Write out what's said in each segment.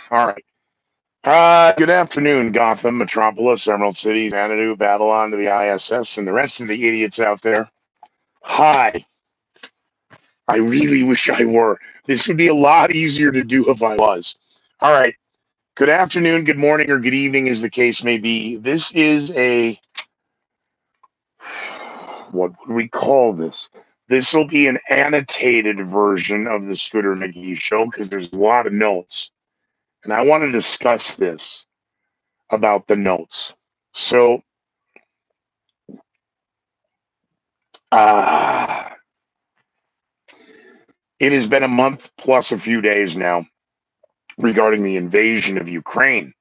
All right. Good afternoon, Gotham, Metropolis, Emerald City, Xanadu, Babylon, to the ISS, and the rest of the idiots out there. Hi. I really wish I were. This would be a lot easier to do if I was. All right. Good afternoon, good morning, or good evening, as the case may be. This is what would we call this? This will be an annotated version of the Scooter McGee show because there's a lot of notes. And I want to discuss this about the notes. So, uh, it has been a month plus a few days now regarding the invasion of Ukraine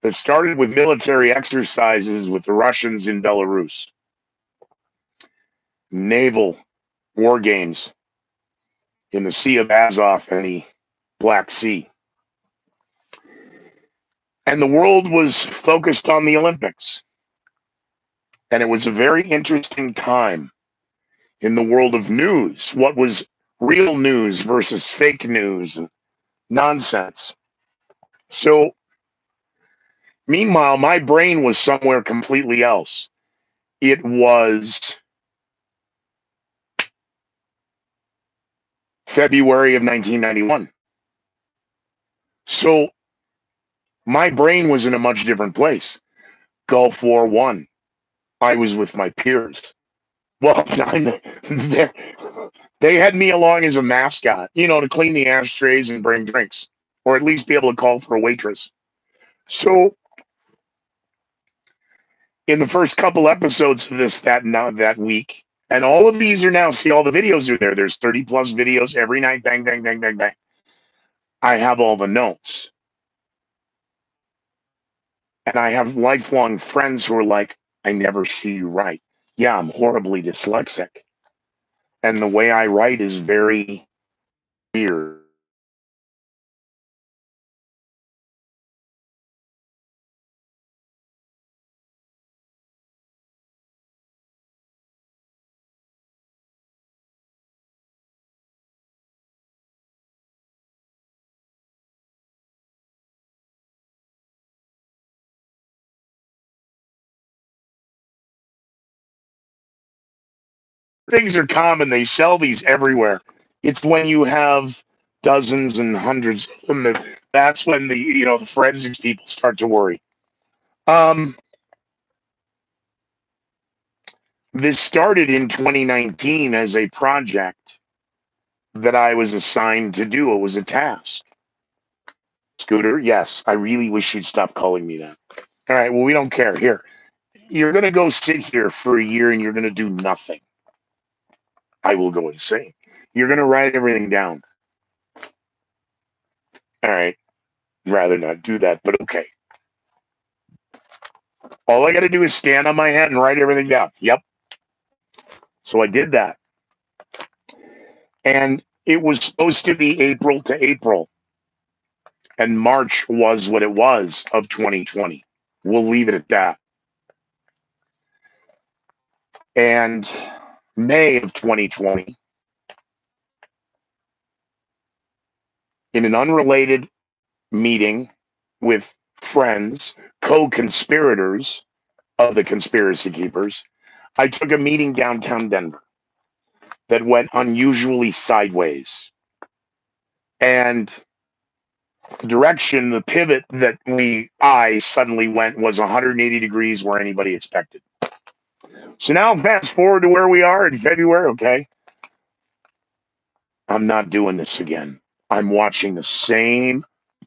that started with military exercises with the Russians in Belarus, naval war games in the Sea of Azov and the Black Sea. And the world was focused on the Olympics. And it was a very interesting time in the world of news. What was real news versus fake news and nonsense. So, meanwhile, my brain was somewhere completely else. It was February of 1991. So, my brain was in a much different place. Gulf War One. I was with my peers. Well, they had me along as a mascot, to clean the ashtrays and bring drinks, or at least be able to call for a waitress. So, in the first couple episodes of that week, and all of these are now, see, all the videos are there. There's 30 plus videos every night, bang, bang, bang, bang, bang. I have all the notes. And I have lifelong friends who are like, I never see you write. Yeah, I'm horribly dyslexic. And the way I write is very weird. Things are common. They sell these everywhere. It's when you have dozens and hundreds of them that's when the forensics people start to worry. This started in 2019 as a project that I was assigned to do. It was a task. Scooter, yes, I really wish you'd stop calling me that. All right, well, we don't care. Here, you're going to go sit here for a year and you're going to do nothing. I will go insane. You're going to write everything down. All right, rather not do that, but okay. All I got to do is stand on my head and write everything down. Yep. So I did that. And it was supposed to be April to April. And March was what it was of 2020. We'll leave it at that. And May of 2020, in an unrelated meeting with friends, co-conspirators of the Conspiracy Keepers, I took a meeting downtown Denver that went unusually sideways. And the direction, the pivot that I suddenly went was 180 degrees where anybody expected. So now fast forward to where we are in February, okay? I'm not doing this again. I'm watching the same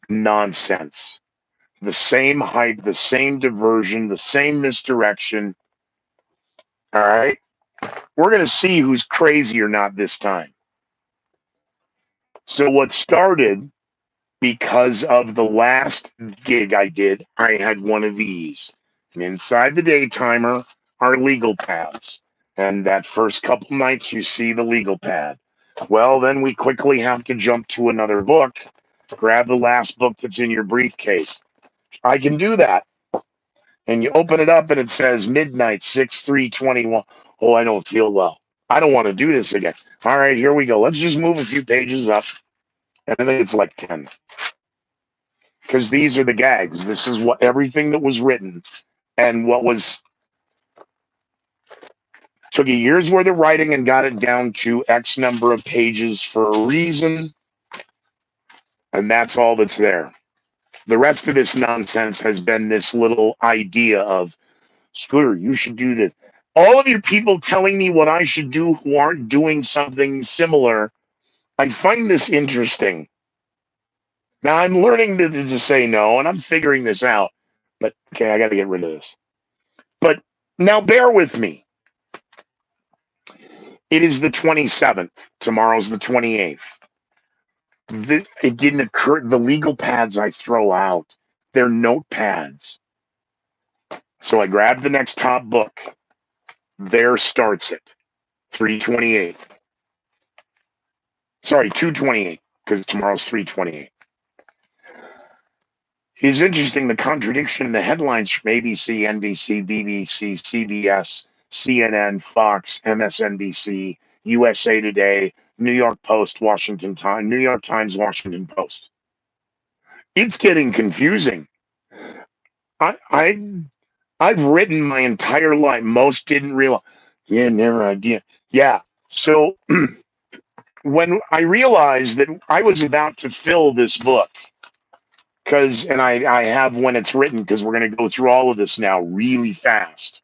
nonsense, the same hype, the same diversion, the same misdirection. All right? We're going to see who's crazy or not this time. So what started because of the last gig I did, I had one of these. And inside the day timer are legal pads. And that first couple nights, you see the legal pad. Well, then we quickly have to jump to another book. Grab the last book that's in your briefcase. I can do that. And you open it up and it says midnight, 6/3/21. Oh, I don't feel well. I don't want to do this again. All right, here we go. Let's just move a few pages up. And I think it's like 10. because these are the gags. This is what everything that was written and what was took a year's worth of writing and got it down to X number of pages for a reason, and that's all that's there. The rest of this nonsense has been this little idea of, Scooter, you should do this. All of you people telling me what I should do who aren't doing something similar, I find this interesting. Now I'm learning to say no, and I'm figuring this out. But okay, I got to get rid of this. But now bear with me. It is the 27th. Tomorrow's the 28th. It didn't occur. The legal pads I throw out, they're notepads. So I grabbed the next top book. There starts it. 328. Sorry, 228, because tomorrow's 328. It's interesting the contradiction in the headlines from ABC, NBC, BBC, CBS, CNN, Fox, MSNBC, USA Today, New York Post, Washington Times, New York Times, Washington Post. It's getting confusing. I've written my entire life. Most didn't realize. Yeah, never idea. Yeah. So when I realized that I was about to fill this book, and I have when it's written, because we're going to go through all of this now really fast.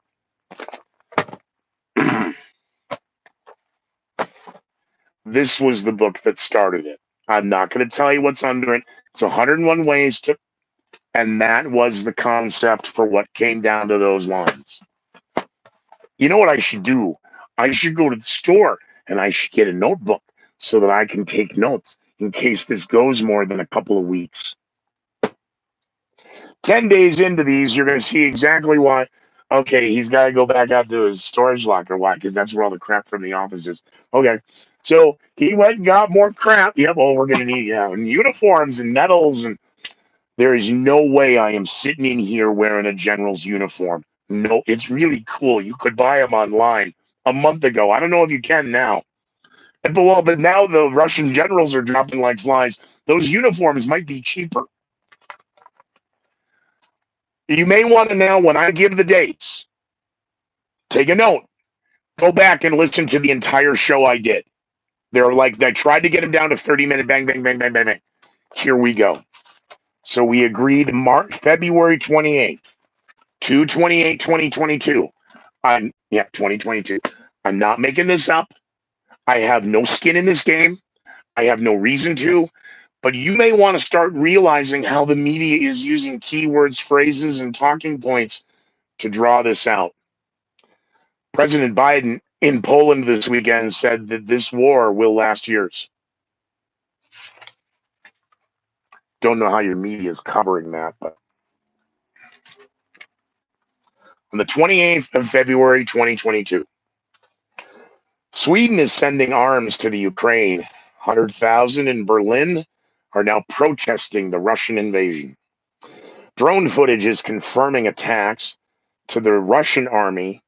This was the book that started it. I'm not going to tell you what's under it. It's 101 ways to, and that was the concept for what came down to those lines. You know what I should do? I should go to the store and I should get a notebook so that I can take notes in case this goes more than a couple of weeks. 10 days into these, you're going to see exactly why. Okay, he's got to go back out to his storage locker. Why? Because that's where all the crap from the office is. Okay, so he went and got more crap. Yep, well, we're going to need and uniforms and medals. And there is no way I am sitting in here wearing a general's uniform. No, it's really cool. You could buy them online a month ago. I don't know if you can now. But now the Russian generals are dropping like flies. Those uniforms might be cheaper. You may want to now, when I give the dates, take a note. Go back and listen to the entire show I did. I tried to get him down to 30-minute bang, bang, bang, bang, bang, bang. Here we go. So we agreed February 28th, 2/28/2022. 2022. I'm not making this up. I have no skin in this game. I have no reason to. But you may want to start realizing how the media is using keywords, phrases, and talking points to draw this out. President Biden in Poland this weekend said that this war will last years. Don't know how your media is covering that, but on the 28th of February, 2022, Sweden is sending arms to the Ukraine. 100,000 in Berlin are now protesting the Russian invasion. Drone footage is confirming attacks to the Russian army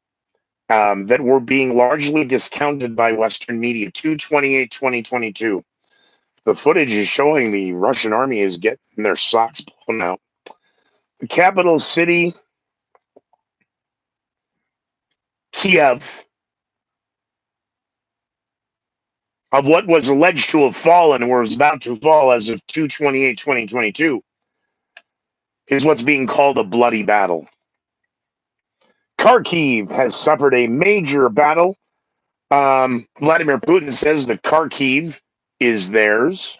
that were being largely discounted by Western media. 2/28/2022. The footage is showing the Russian army is getting their socks blown out. The capital city, Kiev, of what was alleged to have fallen or was about to fall as of 2/28/2022, is what's being called a bloody battle. Kharkiv has suffered a major battle. Vladimir Putin says that Kharkiv is theirs.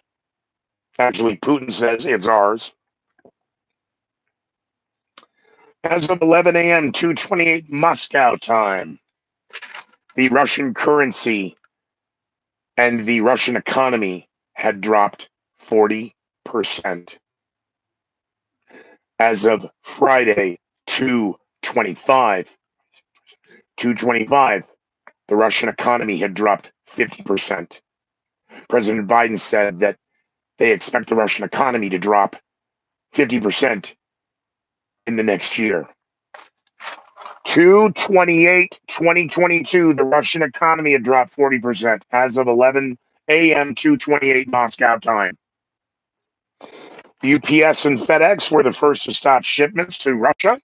Actually, Putin says it's ours. As of 11 a.m., 2/28 Moscow time, the Russian currency and the Russian economy had dropped 40%. As of Friday, 2/25, the Russian economy had dropped 50%. President Biden said that they expect the Russian economy to drop 50% in the next year. 2/28/2022, the Russian economy had dropped 40% as of 11 a.m. 2/28 Moscow time. UPS and FedEx were the first to stop shipments to Russia.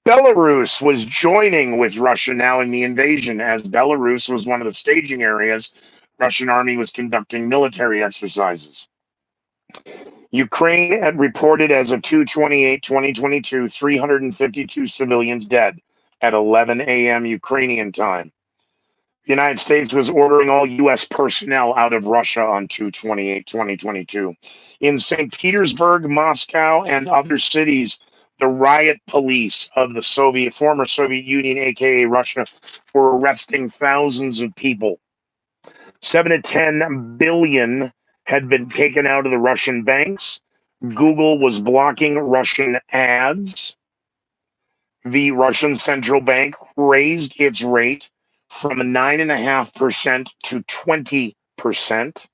Belarus was joining with Russia now in the invasion, as Belarus was one of the staging areas. Russian army was conducting military exercises. Ukraine had reported as of 2/28/2022, 352 civilians dead at 11 a.m. Ukrainian time. The United States was ordering all U.S. personnel out of Russia on 2/28/2022. In St. Petersburg, Moscow, and other cities, the riot police of the former Soviet Union, aka Russia, were arresting thousands of people. 7 to 10 billion had been taken out of the Russian banks. Google was blocking Russian ads. The Russian central bank raised its rate from 9.5% to 20%.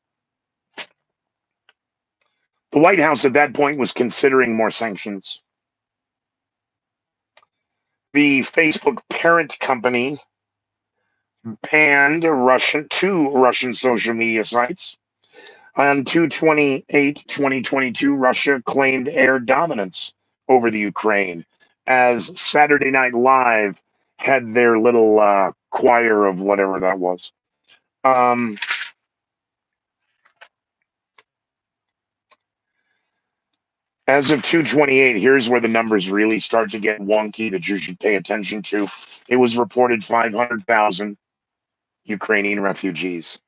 The White House at that point was considering more sanctions. The Facebook parent company banned two Russian social media sites. On 2/28/2022, Russia claimed air dominance over the Ukraine, as Saturday Night Live had their little choir of whatever that was. As of 2/28, here's where the numbers really start to get wonky that you should pay attention to. It was reported 500,000 Ukrainian refugees.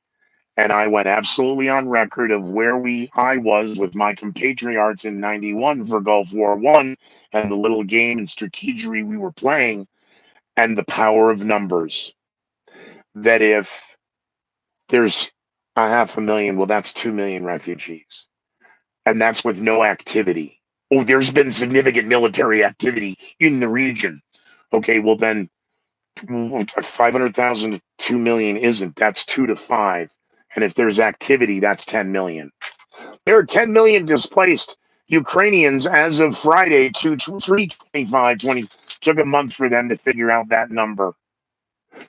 And I went absolutely on record of where I was with my compatriots in 91 for Gulf War I and the little game and strategy we were playing and the power of numbers. That if there's 500,000, well, that's 2 million refugees. And that's with no activity. Oh, there's been significant military activity in the region. Okay, well then 500,000 to 2 million isn't. That's 2 to 5. And if there's activity, that's 10 million. There are 10 million displaced Ukrainians as of Friday, 3/25/20. Took a month for them to figure out that number.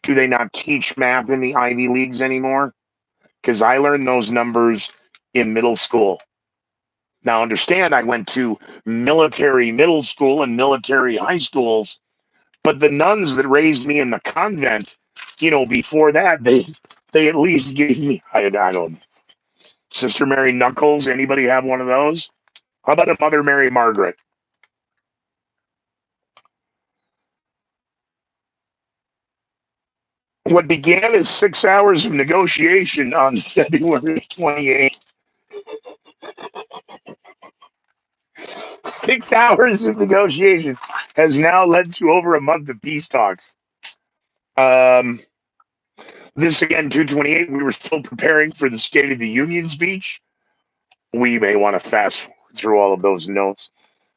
Do they not teach math in the Ivy Leagues anymore? Because I learned those numbers in middle school. Now, understand, I went to military middle school and military high schools, but the nuns that raised me in the convent, before that, they at least gave me, I don't know, Sister Mary Knuckles. Anybody have one of those? How about a Mother Mary Margaret? What began as 6 hours of negotiation on February 28th, 6 hours of negotiation has now led to over a month of peace talks. This again, 2/28, we were still preparing for the State of the Union speech. We may want to fast forward through all of those notes.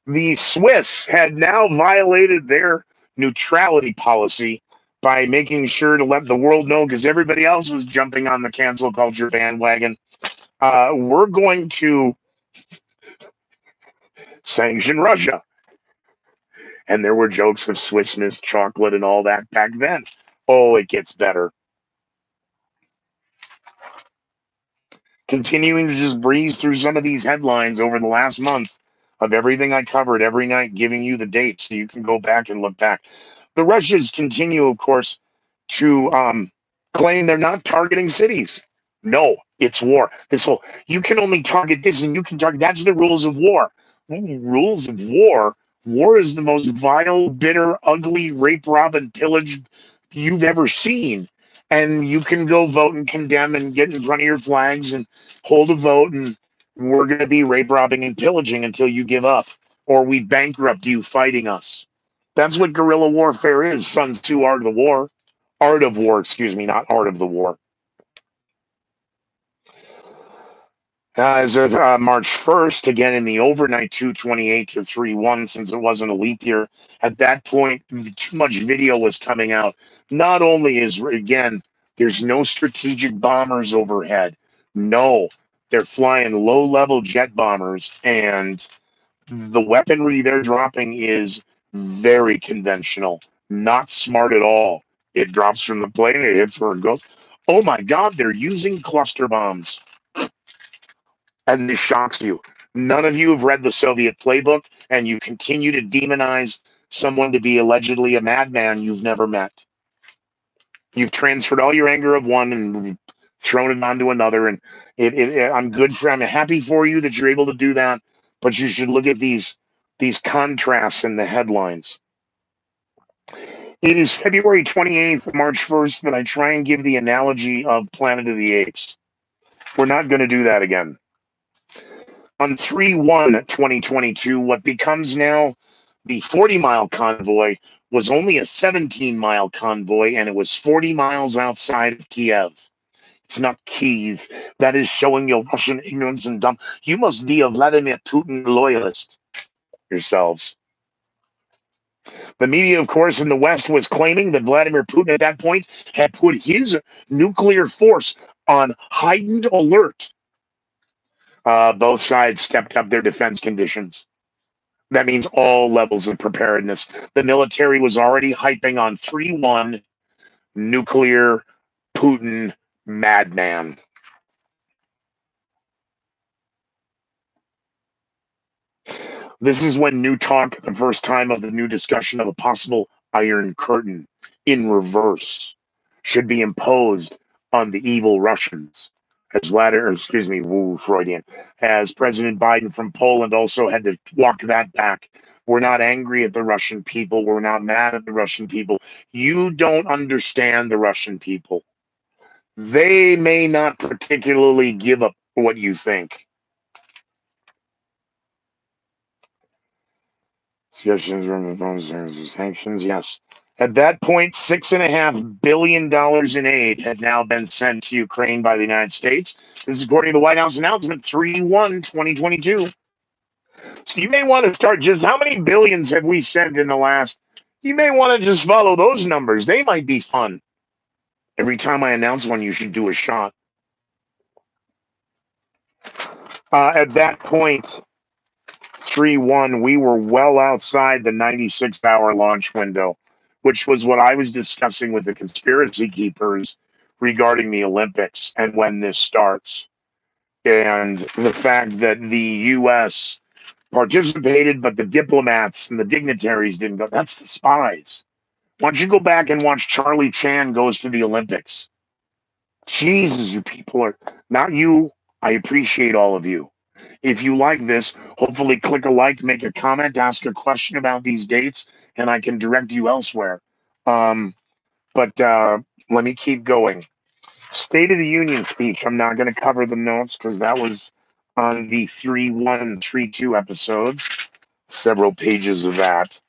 The Swiss had now violated their neutrality policy by making sure to let the world know, because everybody else was jumping on the cancel culture bandwagon. We're going to sanction Russia. And there were jokes of Swissness, chocolate, and all that back then. Oh, it gets better. Continuing to just breeze through some of these headlines over the last month of everything I covered every night, giving you the dates so you can go back and look back. The Russians continue, of course, to claim they're not targeting cities. No, it's war. You can only target this and you can target, that's the rules of war. Rules of war? War is the most vile, bitter, ugly, rape, rob, and pillage you've ever seen. And you can go vote and condemn and get in front of your flags and hold a vote, and we're going to be rape, robbing, and pillaging until you give up, or we bankrupt you fighting us. That's what guerrilla warfare is. Sun Tzu, Art of the War. Art of War, excuse me, not Art of the War. As of March 1st, again in the overnight, 2/28 to 3/1, since it wasn't a leap year. At that point, too much video was coming out. Not only again, there's no strategic bombers overhead. No, they're flying low-level jet bombers, and the weaponry they're dropping is very conventional, not smart at all. It drops from the plane, it hits where it goes. Oh my God, they're using cluster bombs. And this shocks you. None of you have read the Soviet playbook, and you continue to demonize someone to be allegedly a madman you've never met. You've transferred all your anger of one and thrown it onto another, and I'm happy for you that you're able to do that, but you should look at these contrasts in the headlines. It is February 28th, March 1st, that I try and give the analogy of Planet of the Apes. We're not going to do that again. On 3/1/2022, what becomes now the 40-mile convoy was only a 17-mile convoy, and it was 40 miles outside of Kiev. It's not Kiev. That is showing your Russian ignorance and dumb. You must be a Vladimir Putin loyalist yourselves. The media, of course, in the West was claiming that Vladimir Putin at that point had put his nuclear force on heightened alert. Both sides stepped up their defense conditions. That means all levels of preparedness. The military was already hyping on 3/1 nuclear Putin madman. This is when new talk, the first time of the new discussion of a possible Iron Curtain in reverse, should be imposed on the evil Russians. As Freudian, as President Biden from Poland also had to walk that back. We're not angry at the Russian people. We're not mad at the Russian people. You don't understand the Russian people. They may not particularly give up what you think. Suggestions from sanctions, yes. At that point, $6.5 billion in aid had now been sent to Ukraine by the United States. This is according to the White House announcement 3/1/2022. So you may want to start just how many billions have we sent in the last? You may want to just follow those numbers. They might be fun. Every time I announce one, you should do a shot. At that point, 3/1, we were well outside the 96-hour launch window, which was what I was discussing with the conspiracy keepers regarding the Olympics and when this starts. And the fact that the U.S. participated, but the diplomats and the dignitaries didn't go. That's the spies. Why don't you go back and watch Charlie Chan goes to the Olympics? Jesus, you people are not you. I appreciate all of you. If you like this, hopefully click a like, make a comment, ask a question about these dates, and I can direct you elsewhere. But let me keep going. State of the Union speech. I'm not going to cover the notes because that was on the 3/1 and 3/2 episodes. Several pages of that.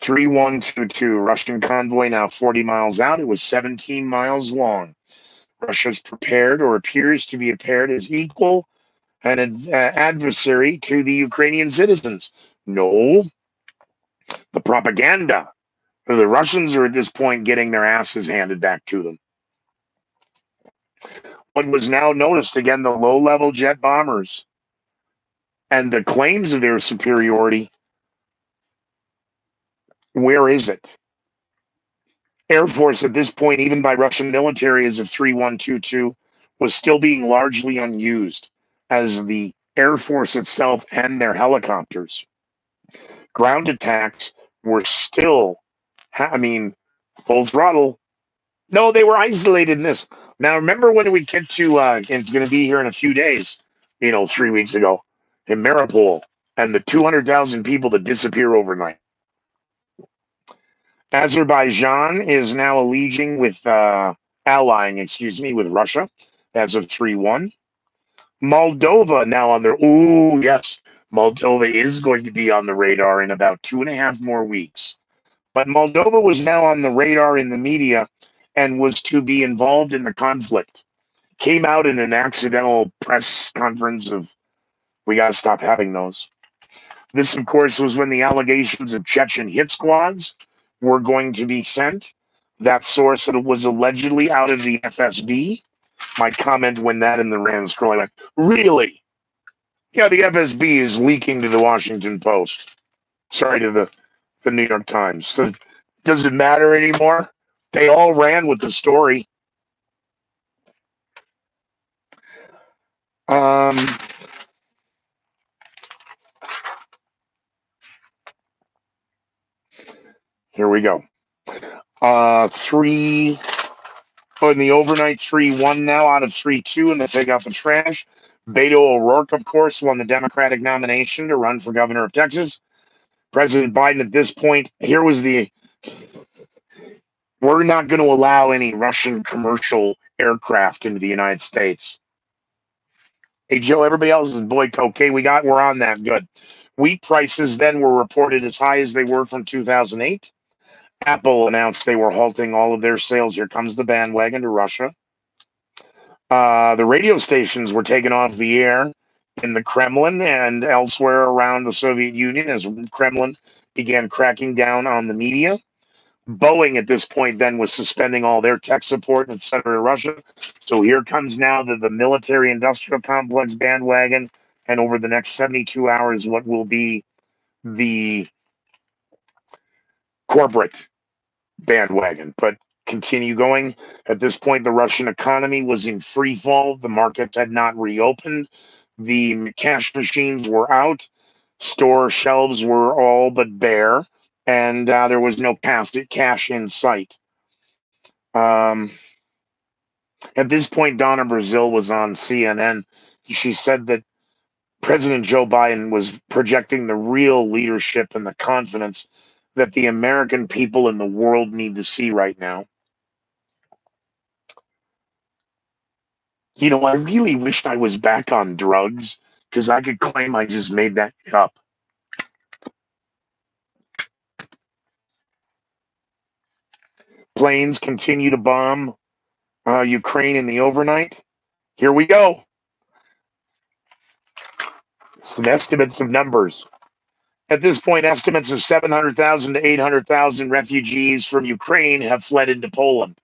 3/1/22. Russian convoy now 40 miles out. It was 17 miles long. Russia's prepared or appears to be prepared as equal an adversary to the Ukrainian citizens. No, the propaganda. The Russians are at this point getting their asses handed back to them. What was now noticed again, the low-level jet bombers and the claims of their superiority. Where is it? Air Force at this point, even by Russian military as of 3/1/22, was still being largely unused as the Air Force itself and their helicopters. Ground attacks were still, full throttle. No, they were isolated in this. Now, remember when we get to, it's going to be here in a few days, 3 weeks ago, in Mariupol, and the 200,000 people that disappear overnight. Azerbaijan is now allying with Russia as of 3/1. Moldova now on their, oh, yes, Moldova is going to be on the radar in about 2.5 more weeks. But Moldova was now on the radar in the media and was to be involved in the conflict. Came out in an accidental press conference of, we got to stop having those. This, of course, was when the allegations of Chechen hit squads were going to be sent. That source was allegedly out of the FSB. My comment when that in the Rand scrolling, like, really? Yeah, the FSB is leaking to the Washington Post. Sorry, to the New York Times. So, does it matter anymore? They all ran with the story. Here we go. Three in the overnight, 3-1 now out of 3-2 in the take out the trash. Beto O'Rourke, of course, won the Democratic nomination to run for governor of Texas. President Biden at this point, we're not going to allow any Russian commercial aircraft into the United States. Hey, Joe, everybody else is okay. We're on that. Good. Wheat prices then were reported as high as they were from 2008. Apple announced they were halting all of their sales. Here comes the bandwagon to Russia. The radio stations were taken off the air in the Kremlin and elsewhere around the Soviet Union as Kremlin began cracking down on the media. Boeing at this point then was suspending all their tech support, et cetera, to Russia. So here comes now the military industrial complex bandwagon, and over the next 72 hours, what will be the corporate bandwagon. But continue going. At this point, the Russian economy was in free fall. The markets had not reopened. The cash machines were out. Store shelves were all but bare, and there was no cash in sight. At this point, Donna Brazil was on CNN. She said that President Joe Biden was projecting the real leadership and the confidence that the American people and the world need to see right now. You know, I really wished I was back on drugs because I could claim I just made that up. Planes continue to bomb Ukraine in the overnight. Here we go. Some estimates of numbers. At this point, estimates of 700,000 to 800,000 refugees from Ukraine have fled into Poland.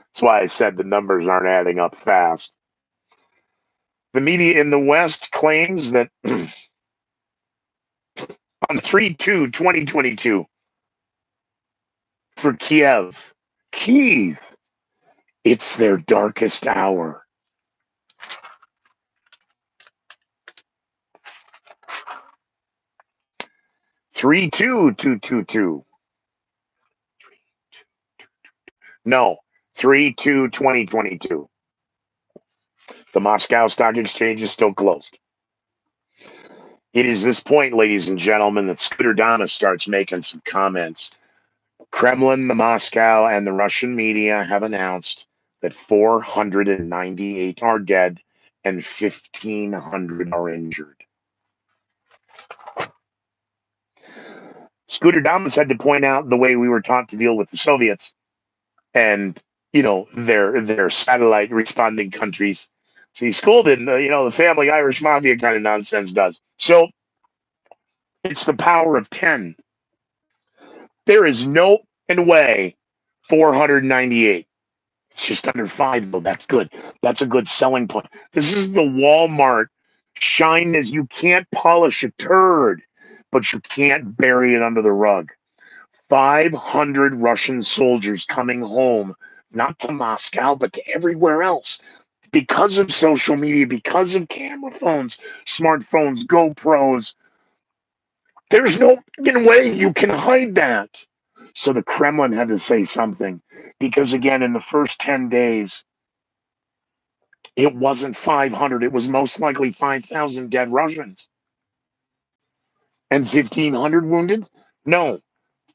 That's why I said the numbers aren't adding up fast. The media in the West claims that on 3/2/2022 for Kiev, it's their darkest hour. Three two two two two. No, 3/2/2022. The Moscow Stock Exchange is still closed. It is this point, ladies and gentlemen, that Scooter Dama starts making some comments. Kremlin, the Moscow, and the Russian media have announced that 498 are dead and 1,500 are injured. Scooter Damas had to point out the way we were taught to deal with the Soviets and, you know, their satellite responding countries. See, school didn't, the family Irish mafia kind of nonsense does. So it's the power of 10. There is no way 498. It's just under 5, though. That's good. That's a good selling point. This is the Walmart shine as you can't polish a turd, but you can't bury it under the rug. 500 Russian soldiers coming home, not to Moscow, but to everywhere else. Because of social media, because of camera phones, smartphones, GoPros, there's no way you can hide that. So the Kremlin had to say something. Because again, in the first 10 days, it wasn't 500. It was most likely 5,000 dead Russians. And 1,500 wounded? No,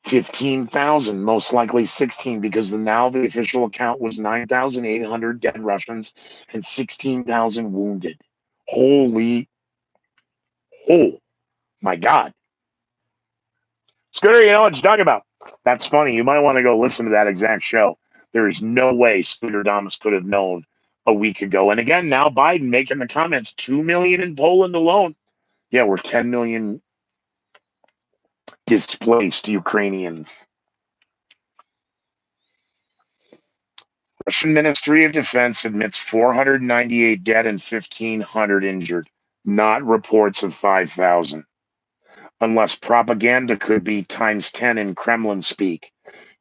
15,000, most likely 16, because now the official account was 9,800 dead Russians and 16,000 wounded. Oh my God. Scooter, you know what you're talking about. That's funny. You might want to go listen to that exact show. There is no way Scooter Damas could have known a week ago. And again, now Biden making the comments, 2 million in Poland alone. Yeah, we're 10 million displaced Ukrainians. Russian Ministry of Defense admits 498 dead and 1,500 injured, not reports of 5,000. Unless propaganda could be times 10 in Kremlin speak.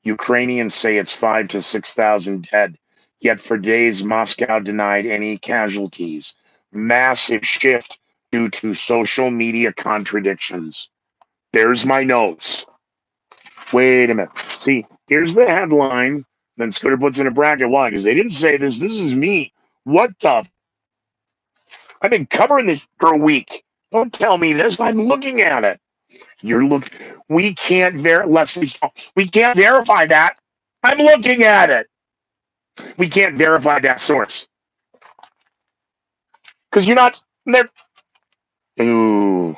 Ukrainians say it's 5,000 to 6,000 dead. Yet for days, Moscow denied any casualties. Massive shift due to social media contradictions. There's my notes. Wait a minute. See, here's the headline. Then Scooter puts in a bracket. Why? Because they didn't say this. This is me. What the? I've been covering this for a week. Don't tell me this. I'm looking at it. You're look. We can't Leslie. We can't verify that. I'm looking at it. We can't verify that source because you're not there. Ooh.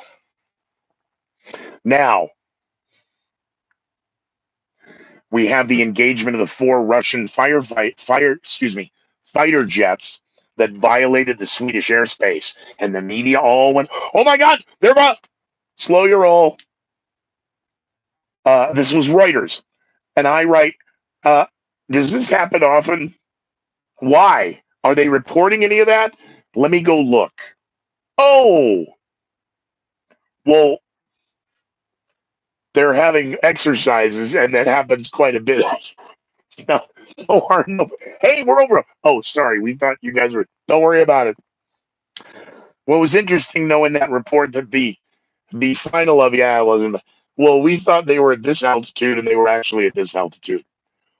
Now we have the engagement of the 4 Russian fighter jets that violated the Swedish airspace, and the media all went, "Oh my God, they're about slow your roll." This was Reuters, and I write, uh, "Does this happen often? Why are they reporting any of that? Let me go look." Oh, well, they're having exercises, and that happens quite a bit. no, no. Hey, we're over. Oh, sorry. We thought you guys were. Don't worry about it. What was interesting, though, in that report that the final of it wasn't. Well, we thought they were at this altitude, and they were actually at this altitude.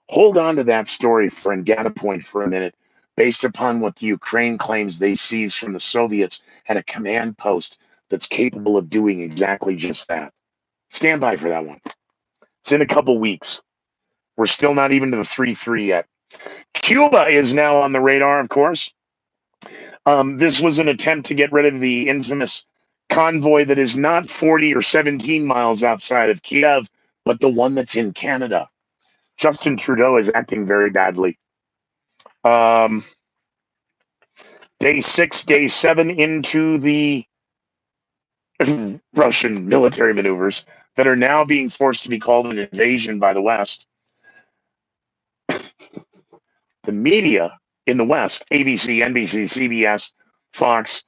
Hold on to that story for a data point for a minute, based upon what the Ukraine claims they seized from the Soviets at a command post that's capable of doing exactly just that. Stand by for that one. It's in a couple weeks. We're still not even to the 3-3 yet. Cuba is now on the radar, of course. This was an attempt to get rid of the infamous convoy that is not 40 or 17 miles outside of Kiev, but the one that's in Canada. Justin Trudeau is acting very badly. Um, day 6, day 7 into the Russian military maneuvers that are now being forced to be called an invasion by the West. The media in the West, ABC, NBC, CBS, Fox,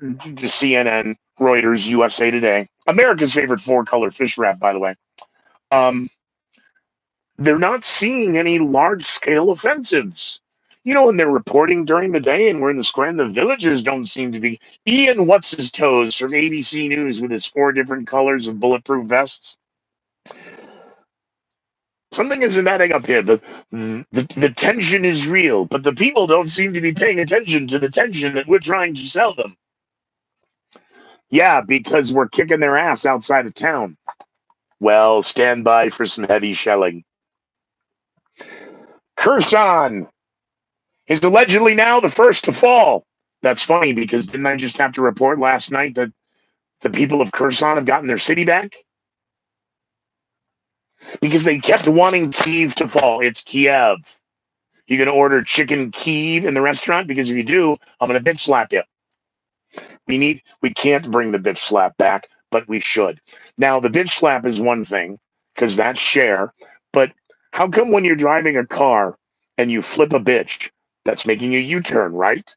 CNN, Reuters, USA Today, America's favorite 4-color fish wrap, by the way. Um, they're not seeing any large-scale offensives. You know, when they're reporting during the day and we're in the square, and the villagers don't seem to be. Ian What's His Toes from ABC News with his 4 different colors of bulletproof vests. Something isn't adding up here. The tension is real, but the people don't seem to be paying attention to the tension that we're trying to sell them. Yeah, because we're kicking their ass outside of town. Well, stand by for some heavy shelling. Kherson is allegedly now the first to fall. That's funny because didn't I just have to report last night that the people of Kherson have gotten their city back? Because they kept wanting Kyiv to fall. It's Kiev. You going to order chicken Kyiv in the restaurant? Because if you do, I'm going to bitch slap you. We can't bring the bitch slap back, but we should. Now, the bitch slap is one thing because that's share. But how come when you're driving a car and you flip a bitch, that's making a U-turn, right?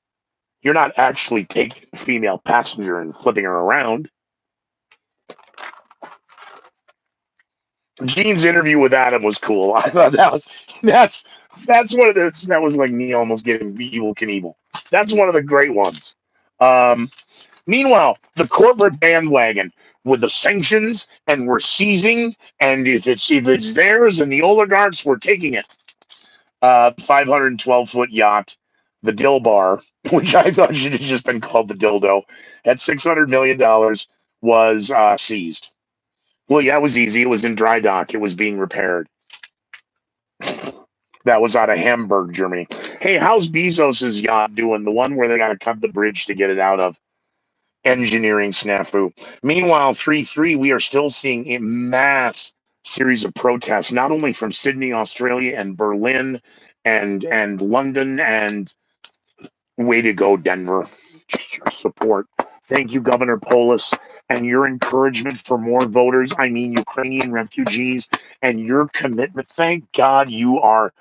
You're not actually taking the female passenger and flipping her around. Gene's interview with Adam was cool. I thought that's one of the that was like me almost getting Evel Knievel. That's one of the great ones. Um, Meanwhile, the corporate bandwagon with the sanctions and we're seizing, and if it's theirs and the oligarchs, we're taking it. 512-foot yacht, the Dilbar, which I thought should have just been called the Dildo, at $600 million was seized. Well, yeah, it was easy. It was in dry dock. It was being repaired. That was out of Hamburg, Germany. Hey, how's Bezos's yacht doing? The one where they got to cut the bridge to get it out of. Engineering snafu. Meanwhile, 3-3, we are still seeing a mass series of protests, not only from Sydney, Australia, and Berlin, and London, and way to go, Denver. Your support. Thank you, Governor Polis, and your encouragement for more voters. I mean, Ukrainian refugees, and your commitment. Thank God you are.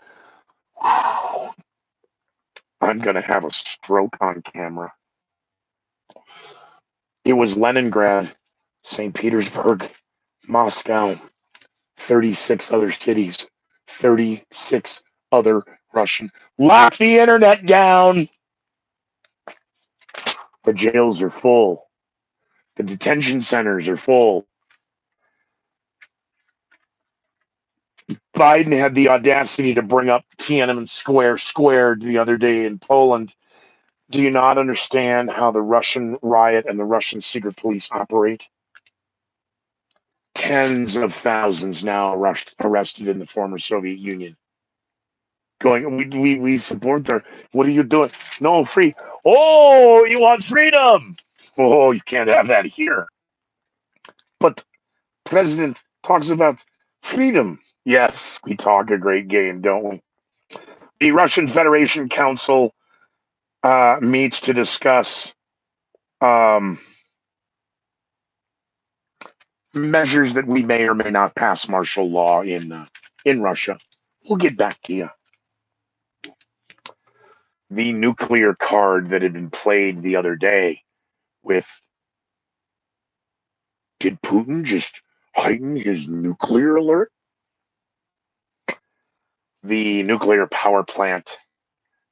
I'm going to have a stroke on camera. It was Leningrad, St. Petersburg, Moscow, 36 other cities, 36 other Russian. Lock the internet down. The jails are full. The detention centers are full. Biden had the audacity to bring up Tiananmen Square squared the other day in Poland. Do you not understand how the Russian riot and the Russian secret police operate? Tens of thousands now arrested in the former Soviet Union. Going, we support their. What are you doing? No, free. Oh, you want freedom? Oh, you can't have that here. But president talks about freedom. Yes, we talk a great game, don't we? The Russian Federation Council meets to discuss um, measures that we may or may not pass martial law in Russia. We'll get back to you. The nuclear card that had been played the other day with, did Putin just heighten his nuclear alert? The nuclear power plant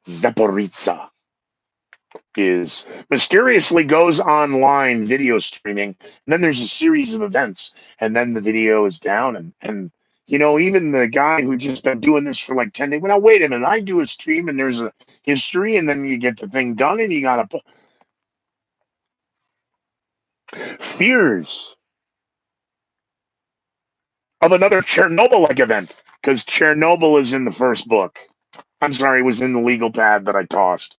Zaporizhzhia is mysteriously goes online video streaming, and then there's a series of events, and then the video is down, and even the guy who just been doing this for like 10 days. Well, now wait a minute, I do a stream and there's a history, and then you get the thing done, and you gotta fears of another Chernobyl-like event, because Chernobyl is in the first book. I'm sorry, it was in the legal pad that I tossed.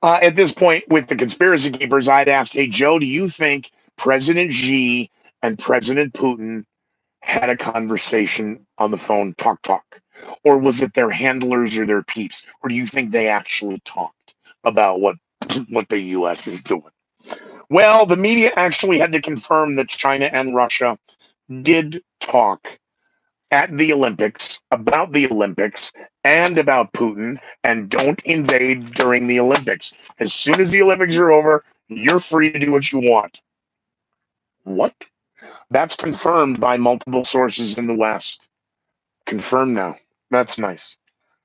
At this point, with the conspiracy keepers, I'd asked, hey, Joe, do you think President Xi and President Putin had a conversation on the phone, talk? Or was it their handlers or their peeps? Or do you think they actually talked about what the U.S. is doing? Well, the media actually had to confirm that China and Russia did talk at the Olympics about the Olympics and about Putin, and don't invade during the Olympics. As soon as the Olympics are over, you're free to do what you want. What? That's confirmed by multiple sources in the West. Confirmed now. That's nice.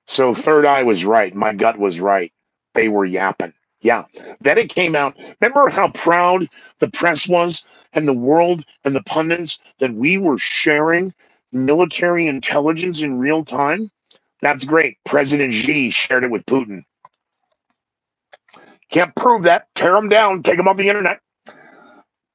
So Third Eye was right. My gut was right. They were yapping. Yeah. Then it came out. Remember how proud the press was and the world and the pundits that we were sharing military intelligence in real time? That's great. President Xi shared it with Putin. Can't prove that. Tear them down. Take them off the internet.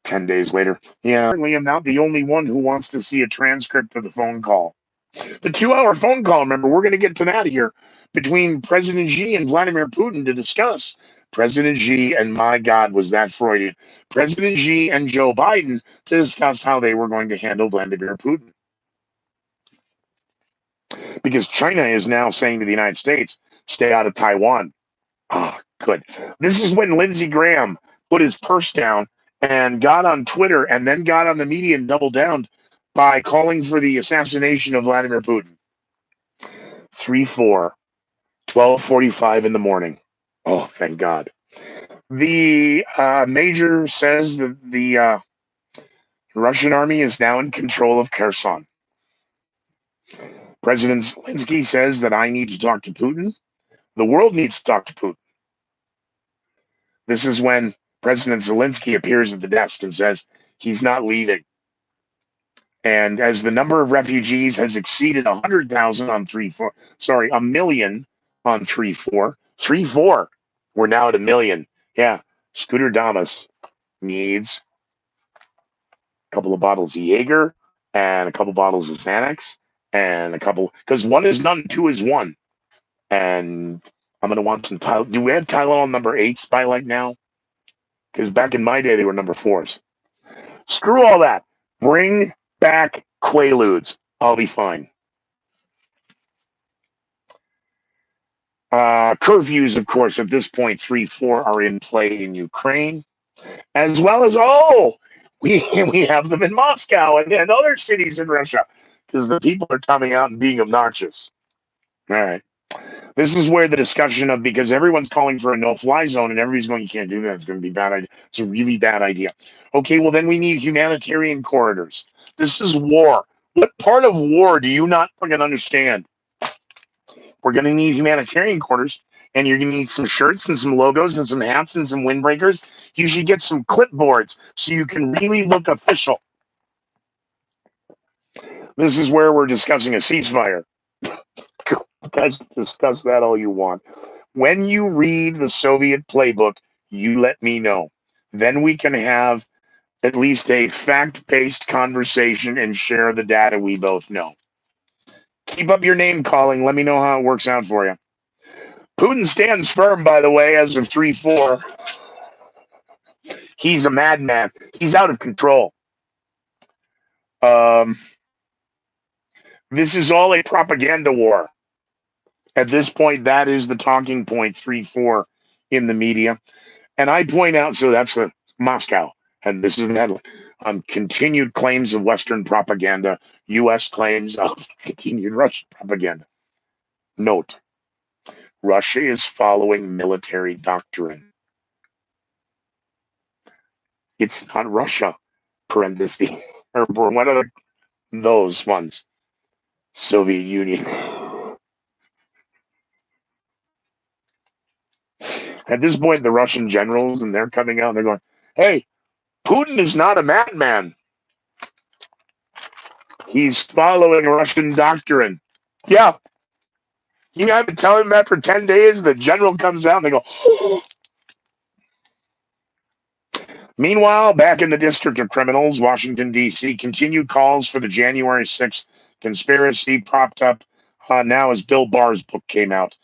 10 days later. Yeah, apparently I'm not the only one who wants to see a transcript of the phone call. The 2-hour phone call, remember, we're going to get to that here, between President Xi and Vladimir Putin to discuss. President Xi, and my God, was that Freudian. President Xi and Joe Biden to discuss how they were going to handle Vladimir Putin. Because China is now saying to the United States, stay out of Taiwan. Ah, good. This is when Lindsey Graham put his purse down and got on Twitter and then got on the media and doubled down by calling for the assassination of Vladimir Putin. 3-4, 12:45 in the morning. Oh, thank God. The major says that the Russian army is now in control of Kherson. President Zelensky says that I need to talk to Putin. The world needs to talk to Putin. This is when President Zelensky appears at the desk and says he's not leaving. And as the number of refugees has exceeded 100,000 on 3-4, sorry, a million on 3-4, 3-4, we're now at a million. Yeah, Scooter Damas needs a couple of bottles of Jaeger and a couple bottles of Xanax and a couple, because one is none, two is one. And I'm going to want some Tylenol. Do we have Tylenol number 8s by like now? Because back in my day, they were number 4s. Screw all that. Bring back Quaaludes. I'll be fine. Curfews, of course, at this point, 3-4 are in play in Ukraine, as well as, we have them in Moscow and other cities in Russia, because the people are coming out and being obnoxious. All right. This is where the discussion of, because everyone's calling for a no-fly zone and everybody's going, you can't do that. It's going to be bad idea. It's a really bad idea. Okay, well, then we need humanitarian corridors. This is war. What part of war do you not fucking understand? We're going to need humanitarian corridors, and you're going to need some shirts and some logos and some hats and some windbreakers. You should get some clipboards so you can really look official. This is where we're discussing a ceasefire. Guys, discuss that all you want. When you read the Soviet playbook, you let me know. Then we can have at least a fact based conversation and share the data we both know. Keep up your name calling. Let me know how it works out for you. Putin stands firm, by the way, as of 3-4. He's a madman. He's out of control. Um, this is all a propaganda war. At this point, that is the talking point, 3-4 in the media. And I point out, so that's the Moscow. And this is the headline. Continued claims of Western propaganda, U.S. claims of continued Russian propaganda. Note, Russia is following military doctrine. It's not Russia, parenthesis, or what are those ones? Soviet Union. At this point, the Russian generals, and they're coming out and they're going, hey, Putin is not a madman. He's following Russian doctrine. Yeah. You have been telling him that for 10 days. The general comes out and they go, oh. Meanwhile, back in the District of Criminals, Washington, D.C., continued calls for the January 6th conspiracy propped up now as Bill Barr's book came out.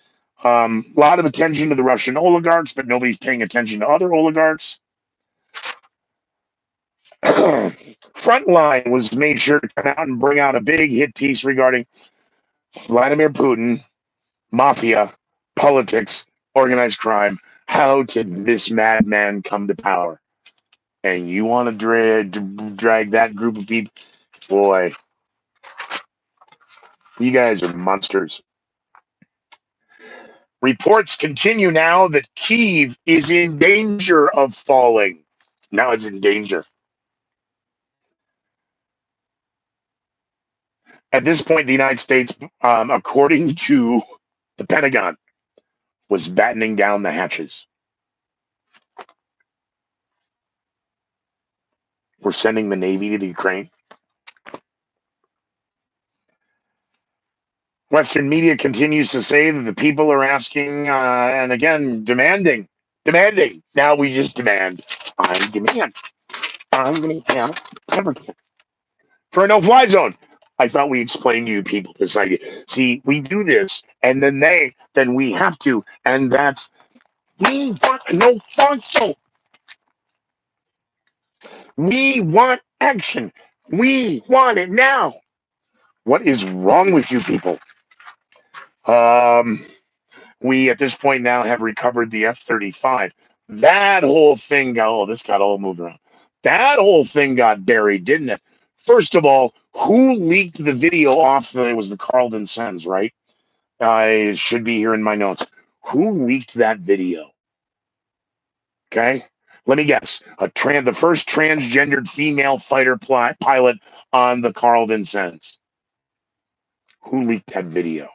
A lot of attention to the Russian oligarchs, but nobody's paying attention to other oligarchs. Frontline was made sure to come out and bring out a big hit piece regarding Vladimir Putin, mafia, politics, organized crime. How did this madman come to power? And you want to drag that group of people? Boy, you guys are monsters. Reports continue now that Kyiv is in danger of falling. Now it's in danger. At this point, the United States, according to the Pentagon, was battening down the hatches. We're sending the Navy to the Ukraine. Western media continues to say that the people are asking and again demanding. Now we just demand. I demand. I'm going to have everything for a no-fly zone. I thought we explained to you people this idea. See, we do this, and then we have to, and that's we want a no-fly zone. We want action. We want it now. What is wrong with you people? We at this point now have recovered the F-35. That whole thing got all moved around. That whole thing got buried, didn't it? First of all, who leaked the video off? It was the Carlton Sens, right? It should be here in my notes. Who leaked that video? Okay, let me guess. The first transgendered female fighter pilot on the Carlton Sens. Who leaked that video?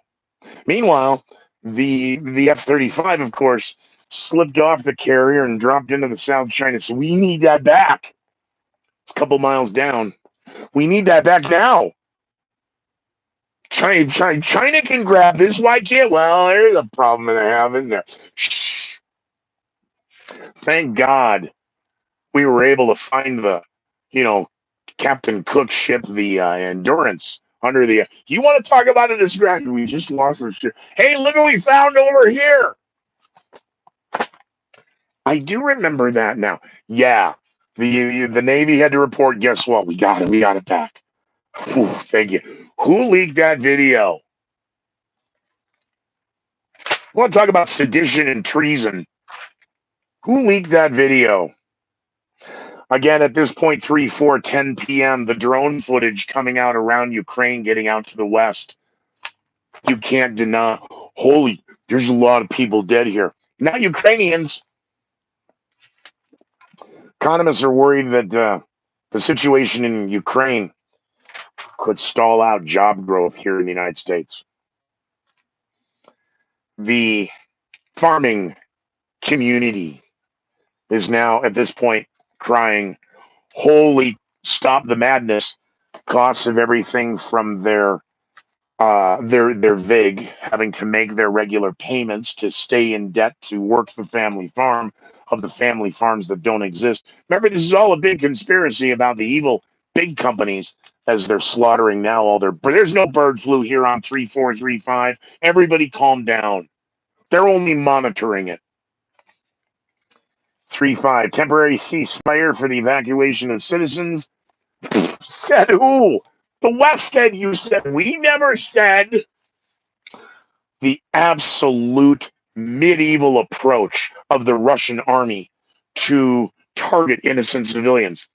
Meanwhile, the F-35, of course, slipped off the carrier and dropped into the South China Sea. We need that back. It's a couple miles down. We need that back now. China can grab this. Why can't? Well, there's a problem they have, isn't there? Shh. Thank God we were able to find Captain Cook's ship, the Endurance, under the. You want to talk about a distraction? We just lost our ship. Hey, look what we found over here. I do remember that now. Yeah, the Navy had to report. Guess what? We got it. We got it back. Whew, thank you. Who leaked that video? I want to talk about sedition and treason. Who leaked that video? Again, at this point, 10 p.m., the drone footage coming out around Ukraine, getting out to the west. You can't deny. Holy, there's a lot of people dead here. Not Ukrainians. Economists are worried that the situation in Ukraine could stall out job growth here in the United States. The farming community is now, at this point, crying, holy, stop the madness. Costs of everything from their vig having to make their regular payments to stay in debt to work the family farm of the family farms that don't exist. Remember, this is all a big conspiracy about the evil big companies as they're slaughtering now all their. There's no bird flu here on 3435. Everybody calm down. They're only monitoring it. 3-5 temporary ceasefire for the evacuation of citizens. Said who? The West said you said. We never said. The absolute medieval approach of the Russian army to target innocent civilians.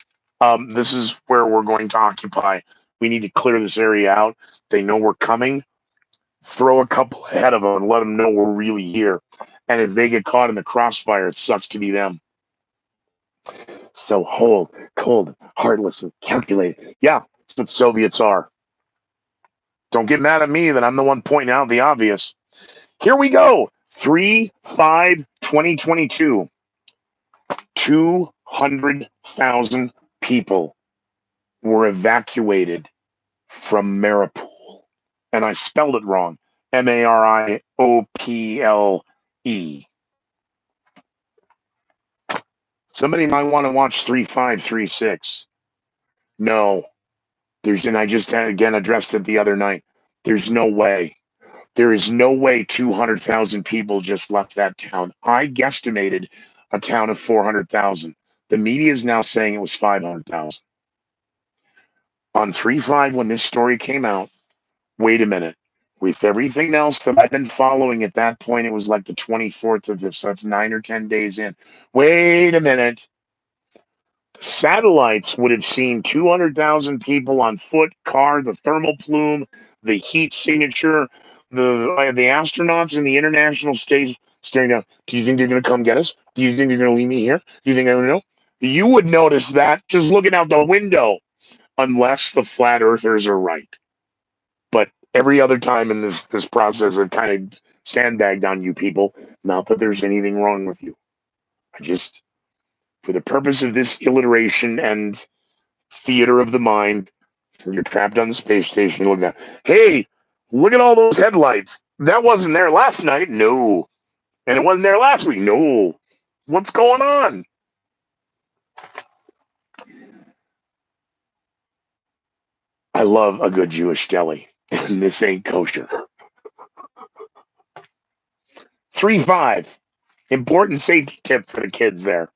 This is where we're going to occupy. We need to clear this area out. They know we're coming. Throw a couple ahead of them and let them know we're really here. And if they get caught in the crossfire, it sucks to be them. So cold, heartless, and calculated. Yeah, that's what Soviets are. Don't get mad at me that I'm the one pointing out the obvious. Here we go. 3/5/2022. 200,000 people were evacuated from Mariupol. And I spelled it wrong. Mariople. Somebody might want to watch 3536. No. And I just again addressed it the other night. There's no way. There is no way 200,000 people just left that town. I guesstimated a town of 400,000. The media is now saying it was 500,000. On 3/5, when this story came out, wait a minute. With everything else that I've been following at that point, it was like the 24th of this, so that's 9 or 10 days in. Wait a minute. Satellites would have seen 200,000 people on foot, car, the thermal plume, the heat signature, the astronauts in the international stage staring down. Do you think they're going to come get us? Do you think they're going to leave me here? Do you think I don't know? You would notice that just looking out the window, unless the flat earthers are right. But every other time in this process, I've kind of sandbagged on you people. Not that there's anything wrong with you. I just, for the purpose of this alliteration and theater of the mind, you're trapped on the space station. You're looking at, hey, look at all those headlights. That wasn't there last night. No. And it wasn't there last week. No. What's going on? I love a good Jewish deli, and this ain't kosher. 3/5. Important safety tip for the kids there.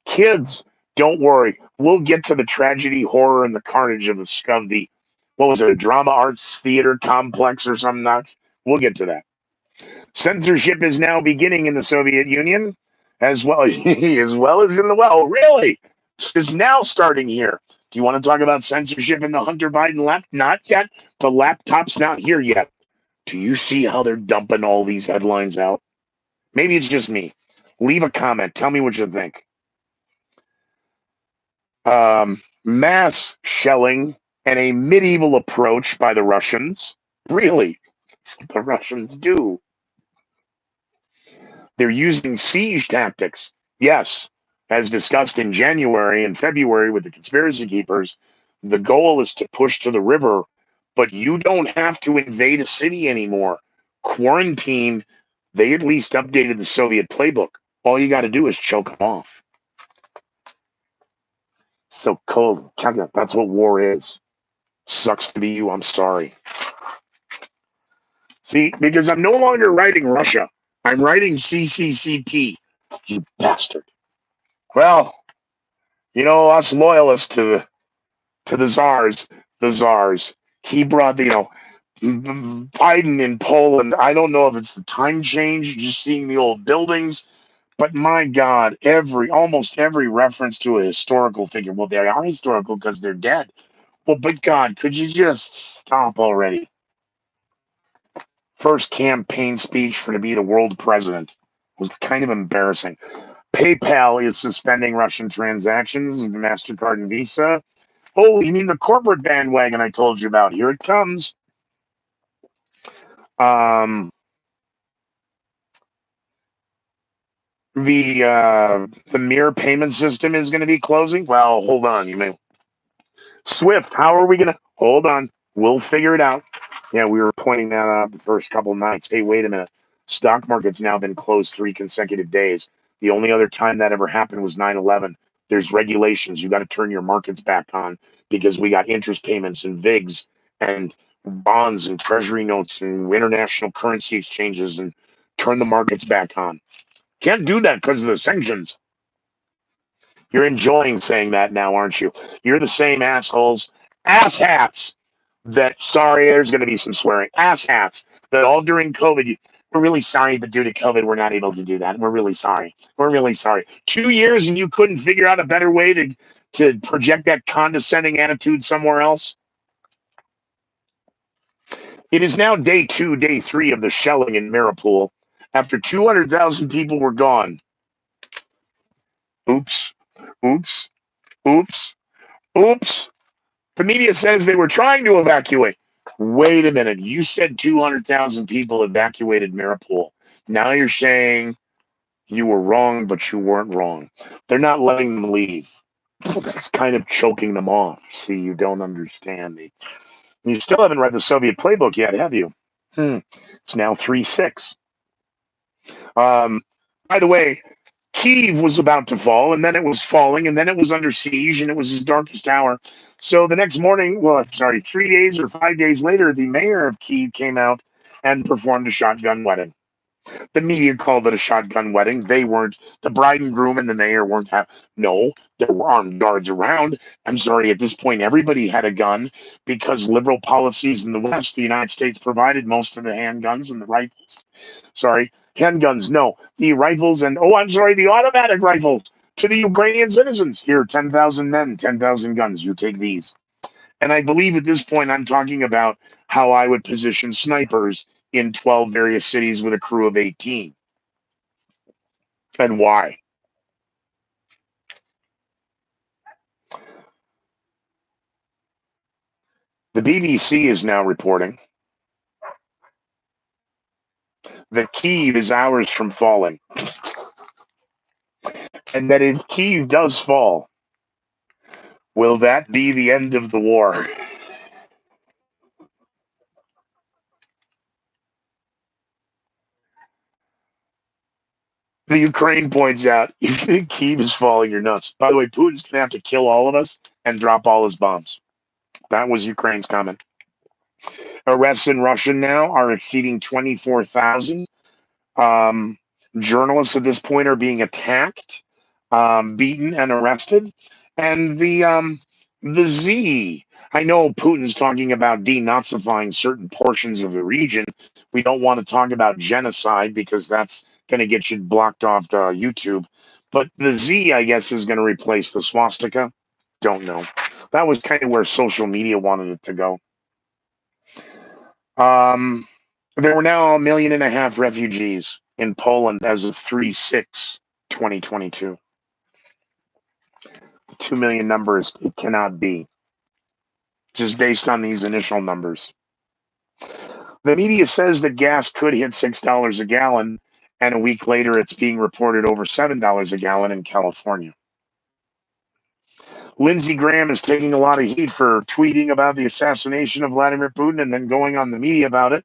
Kids, don't worry. We'll get to the tragedy, horror, and the carnage of the what was it, a drama arts theater complex or something? Not. We'll get to that. Censorship is now beginning in the Soviet Union, as well as well as in the well. Really, it's now starting here. Do you want to talk about censorship in the Hunter Biden lap? Not yet. The laptop's not here yet. Do you see how they're dumping all these headlines out? Maybe it's just me. Leave a comment. Tell me what you think. Mass shelling and a medieval approach by the Russians. Really, that's what the Russians do. They're using siege tactics. Yes, as discussed in January and February with the conspiracy keepers, the goal is to push to the river, but you don't have to invade a city anymore. Quarantine, they at least updated the Soviet playbook. All you got to do is choke them off. So cold. That's what war is. Sucks to be you. I'm sorry. See, because I'm no longer writing Russia. I'm writing CCCP. You bastard. Well, us loyalists to the czars. He brought Biden in Poland. I don't know if it's the time change, just seeing the old buildings, but my God, almost every reference to a historical figure. Well, they are historical because they're dead. Well, but God, could you just stop already? First campaign speech for to be the world president was kind of embarrassing. PayPal is suspending Russian transactions of MasterCard and Visa. Oh, you mean the corporate bandwagon I told you about? Here it comes. The mirror payment system is going to be closing. Well, hold on. Swift, how are we going to hold on? We'll figure it out. Yeah, we were pointing that out the first couple of nights. Hey, wait a minute. Stock market's now been closed 3 consecutive days. The only other time that ever happened was 9/11. There's regulations. You got to turn your markets back on because we got interest payments and VIGs and bonds and treasury notes and international currency exchanges and turn the markets back on. Can't do that because of the sanctions. You're enjoying saying that now, aren't you? You're the same assholes, asshats that, sorry, there's going to be some swearing, asshats that all during COVID, we're really sorry, but due to COVID, we're not able to do that. We're really sorry. We're really sorry. 2 years and you couldn't figure out a better way to project that condescending attitude somewhere else? It is now day 2, day 3 of the shelling in Mariupol. After 200,000 people were gone. Oops, oops, oops, oops. The media says they were trying to evacuate. Wait a minute. You said 200,000 people evacuated Mariupol. Now you're saying you were wrong, but you weren't wrong. They're not letting them leave. That's kind of choking them off. See, you don't understand me. You still haven't read the Soviet playbook yet, have you? It's now 3-6. By the way, Kyiv was about to fall, and then it was falling, and then it was under siege, and it was his darkest hour. So the next morning, 3 days or 5 days later, the mayor of Kyiv came out and performed a shotgun wedding. The media called it a shotgun wedding. They weren't. The bride and groom and the mayor weren't. No, there were armed guards around. I'm sorry, at this point, everybody had a gun because liberal policies in the West, the United States provided most of the handguns and the rifles. Sorry, handguns, no. The rifles and, I'm sorry, the automatic rifles to the Ukrainian citizens. Here, 10,000 men, 10,000 guns. You take these. And I believe at this point, I'm talking about how I would position snipers in 12 various cities with a crew of 18. And why? The BBC is now reporting that Kyiv is hours from falling. And that if Kyiv does fall, will that be the end of the war? The Ukraine points out, you think Kyiv is falling, you're nuts. By the way, Putin's going to have to kill all of us and drop all his bombs. That was Ukraine's comment. Arrests in Russia now are exceeding 24,000. Journalists at this point are being attacked, beaten, and arrested. And the Z. I know Putin's talking about denazifying certain portions of the region. We don't want to talk about genocide because that's going to get you blocked off YouTube. But the Z, I guess, is going to replace the swastika. Don't know. That was kind of where social media wanted it to go. There were now 1.5 million refugees in Poland as of 3/6/2022. The 2 million numbers, it cannot be, just based on these initial numbers. The media says that gas could hit $6 a gallon, and a week later it's being reported over $7 a gallon in California. Lindsey Graham is taking a lot of heat for tweeting about the assassination of Vladimir Putin and then going on the media about it.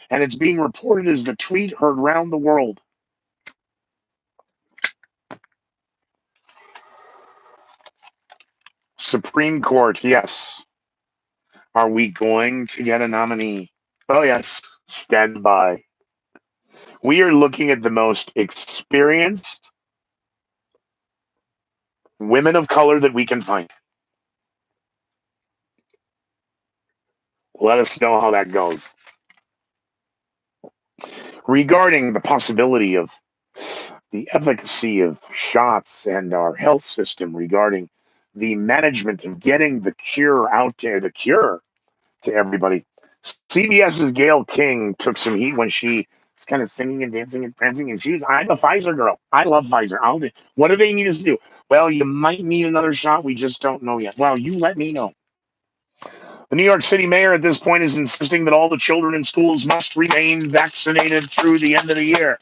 And it's being reported as the tweet heard round the world. Supreme Court, yes. Are we going to get a nominee? Oh, yes. Stand by. We are looking at the most experienced women of color that we can find. Let us know how that goes. Regarding the possibility of the efficacy of shots and our health system, regarding the management of getting the cure out there, the cure to everybody. CBS's Gayle King took some heat when she was kind of singing and dancing and prancing, and I'm a Pfizer girl. I love Pfizer. What do they need us to do? Well, you might need another shot. We just don't know yet. Well, you let me know. The New York City mayor at this point is insisting that all the children in schools must remain vaccinated through the end of the year.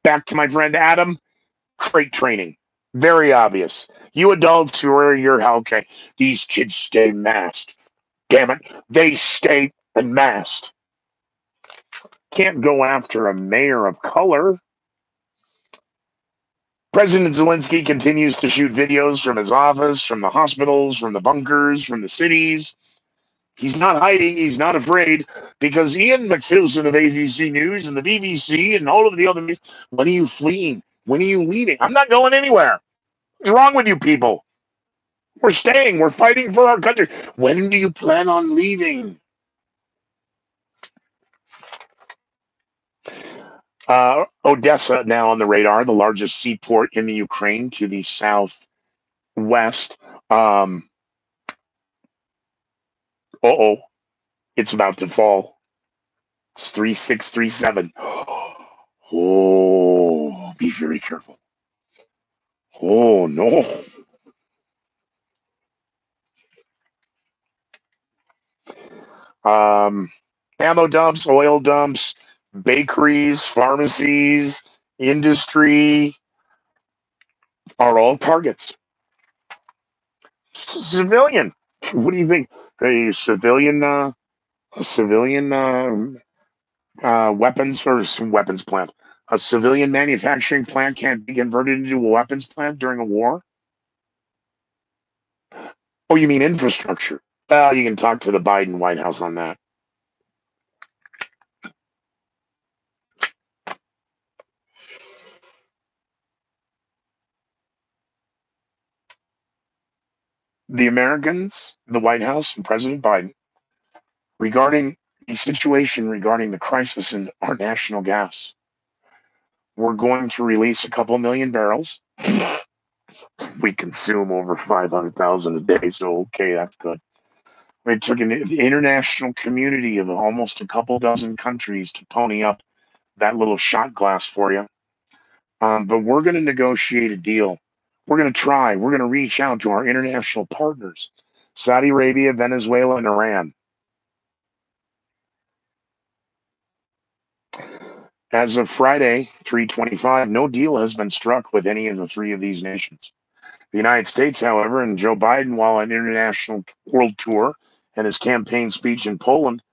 Back to my friend Adam, crate training. Very obvious. You adults who are your okay, these kids stay masked. Damn it, they stay masked. Can't go after a mayor of color. President Zelensky continues to shoot videos from his office, from the hospitals, from the bunkers, from the cities. He's not hiding. He's not afraid because Ian McPherson of ABC News and the BBC and all of the other news, when are you fleeing? When are you leaving? I'm not going anywhere. What's wrong with you people? We're staying. We're fighting for our country. When do you plan on leaving? Odessa now on the radar, the largest seaport in the Ukraine to the southwest. Um, it's about to fall. It's 3637. Oh, be very careful. Oh no. Um, Ammo dumps, oil dumps, bakeries, pharmacies, industry are all targets. Civilian. What do you think? A civilian weapons or weapons plant. A civilian manufacturing plant can't be converted into a weapons plant during a war? Oh, you mean infrastructure? Well, you can talk to the Biden White House on that. The Americans, the White House, and President Biden, regarding the situation regarding the crisis in our national gas, we're going to release a couple million barrels. We consume over 500,000 a day, so okay, that's good. It took an international community of almost a couple dozen countries to pony up that little shot glass for you. But we're going to negotiate a deal. We're going to try. We're going to reach out to our international partners, Saudi Arabia, Venezuela, and Iran. As of Friday, 325, no deal has been struck with any of the three of these nations. The United States, however, and Joe Biden, while on international world tour and his campaign speech in Poland,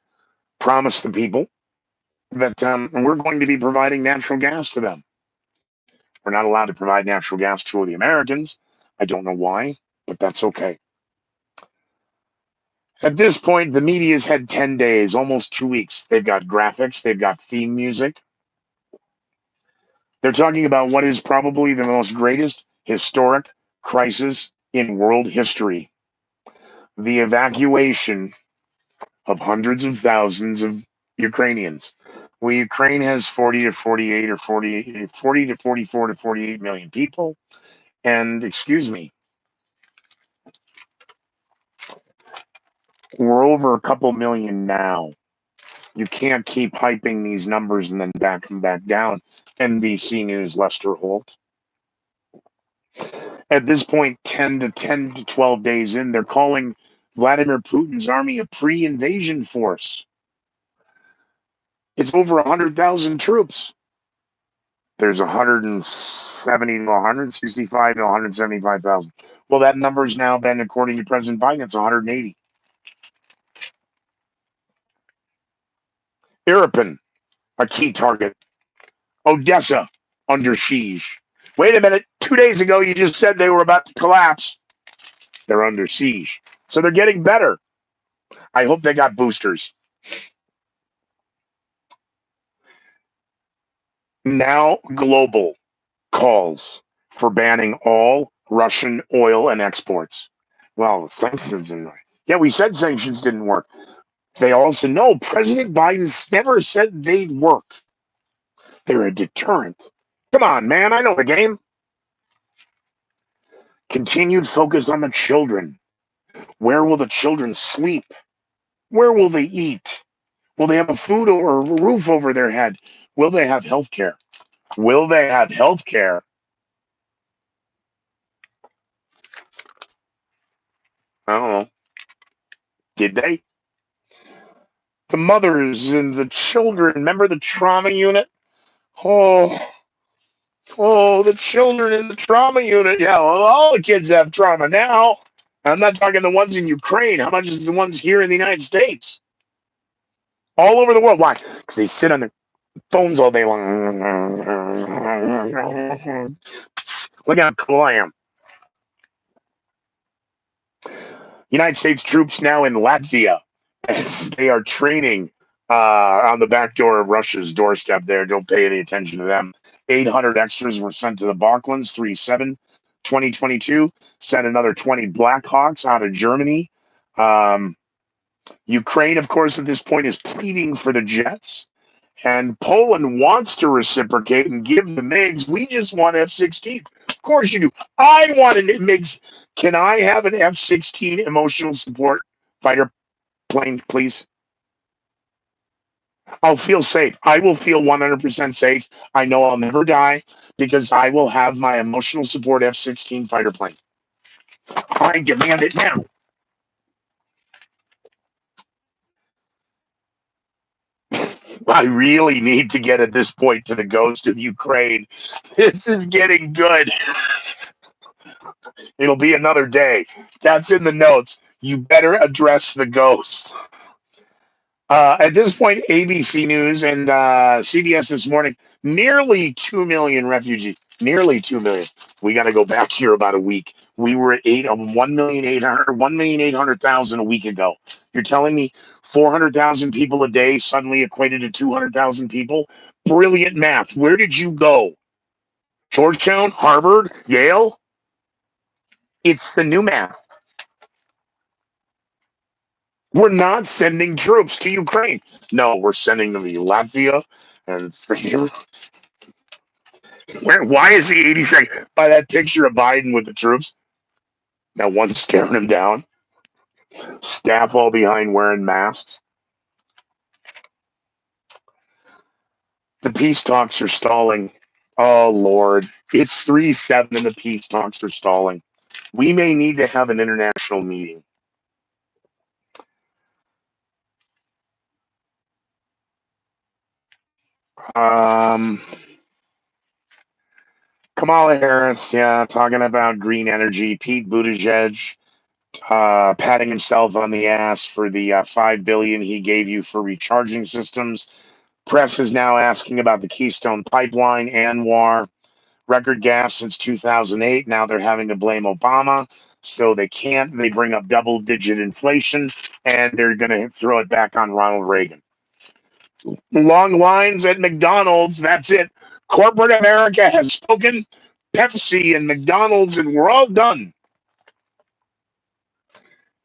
promised the people that we're going to be providing natural gas to them. We're not allowed to provide natural gas to the Americans. I don't know why, but that's okay. At this point, the media's had 10 days, almost 2 weeks. They've got graphics, they've got theme music. They're talking about what is probably the most greatest historic crisis in world history: the evacuation of hundreds of thousands of Ukrainians. Well, Ukraine has 40 to 48 or 40 to 44 to 48 million people. And excuse me, we're over a couple million now. You can't keep hyping these numbers and then back them back down. NBC News, Lester Holt. At this point, 10 to 12 days in, they're calling Vladimir Putin's army a pre-invasion force. It's over 100,000 troops. There's 170 to 165 to 175,000. Well, that number's now been, according to President Biden, it's 180. Irpin, a key target. Odessa, under siege. Wait a minute. 2 days ago, you just said they were about to collapse. They're under siege. So they're getting better. I hope they got boosters. Now, global calls for banning all Russian oil and exports. Well, sanctions didn't work. Yeah, we said sanctions didn't work. They also know President Biden never said they'd work. They're a deterrent. Come on, man. I know the game. Continued focus on the children. Where will the children sleep? Where will they eat? Will they have a food or a roof over their head? Will they have health care? Will they have health care? I don't know. Did they? The mothers and the children, remember the trauma unit? Oh, Oh, the children in the trauma unit. Yeah, well, all the kids have trauma now. I'm not talking the ones in Ukraine. How much is the ones here in the United States? All over the world. Why? Because they sit on their phones all day long. Look how cool I am. United States troops now in Latvia as they are training on the back door of Russia's doorstep there. Don't pay any attention to them. 800 extras were sent to the Balkans, 3/7, 2022. Sent another 20 Blackhawks out of Germany. Um, Ukraine, of course, at this point is pleading for the jets. And Poland wants to reciprocate and give the MiGs. We just want F-16. Of course you do. I want an MiGs. Can I have an F-16 emotional support fighter plane, please? I'll feel safe. I will feel 100% safe. I know I'll never die because I will have my emotional support F-16 fighter plane. I demand it now. I really need to get at this point to the ghost of Ukraine. This is getting good. It'll be another day. That's in the notes. You better address the ghost. At this point, ABC News and CBS this morning, nearly 2 million refugees. Nearly 2 million. We got to go back here about a week. We were at 1,800,000 a week ago. You're telling me 400,000 people a day suddenly equated to 200,000 people? Brilliant math. Where did you go? Georgetown, Harvard, Yale? It's the new math. We're not sending troops to Ukraine. No, we're sending them to Latvia and why is the 82nd by that picture of Biden with the troops? That one's staring him down. Staff all behind wearing masks. The peace talks are stalling. Oh Lord. It's 3/7 and the peace talks are stalling. We may need to have an international meeting. Um Kamala Harris, yeah, talking about green energy. Pete Buttigieg, patting himself on the ass for the $5 billion he gave you for recharging systems. Press is now asking about the Keystone Pipeline, Anwar, record gas since 2008. Now they're having to blame Obama, so they can't. They bring up double-digit inflation, and they're going to throw it back on Ronald Reagan. Long lines at McDonald's. That's it. Corporate America has spoken. Pepsi and McDonald's, and we're all done.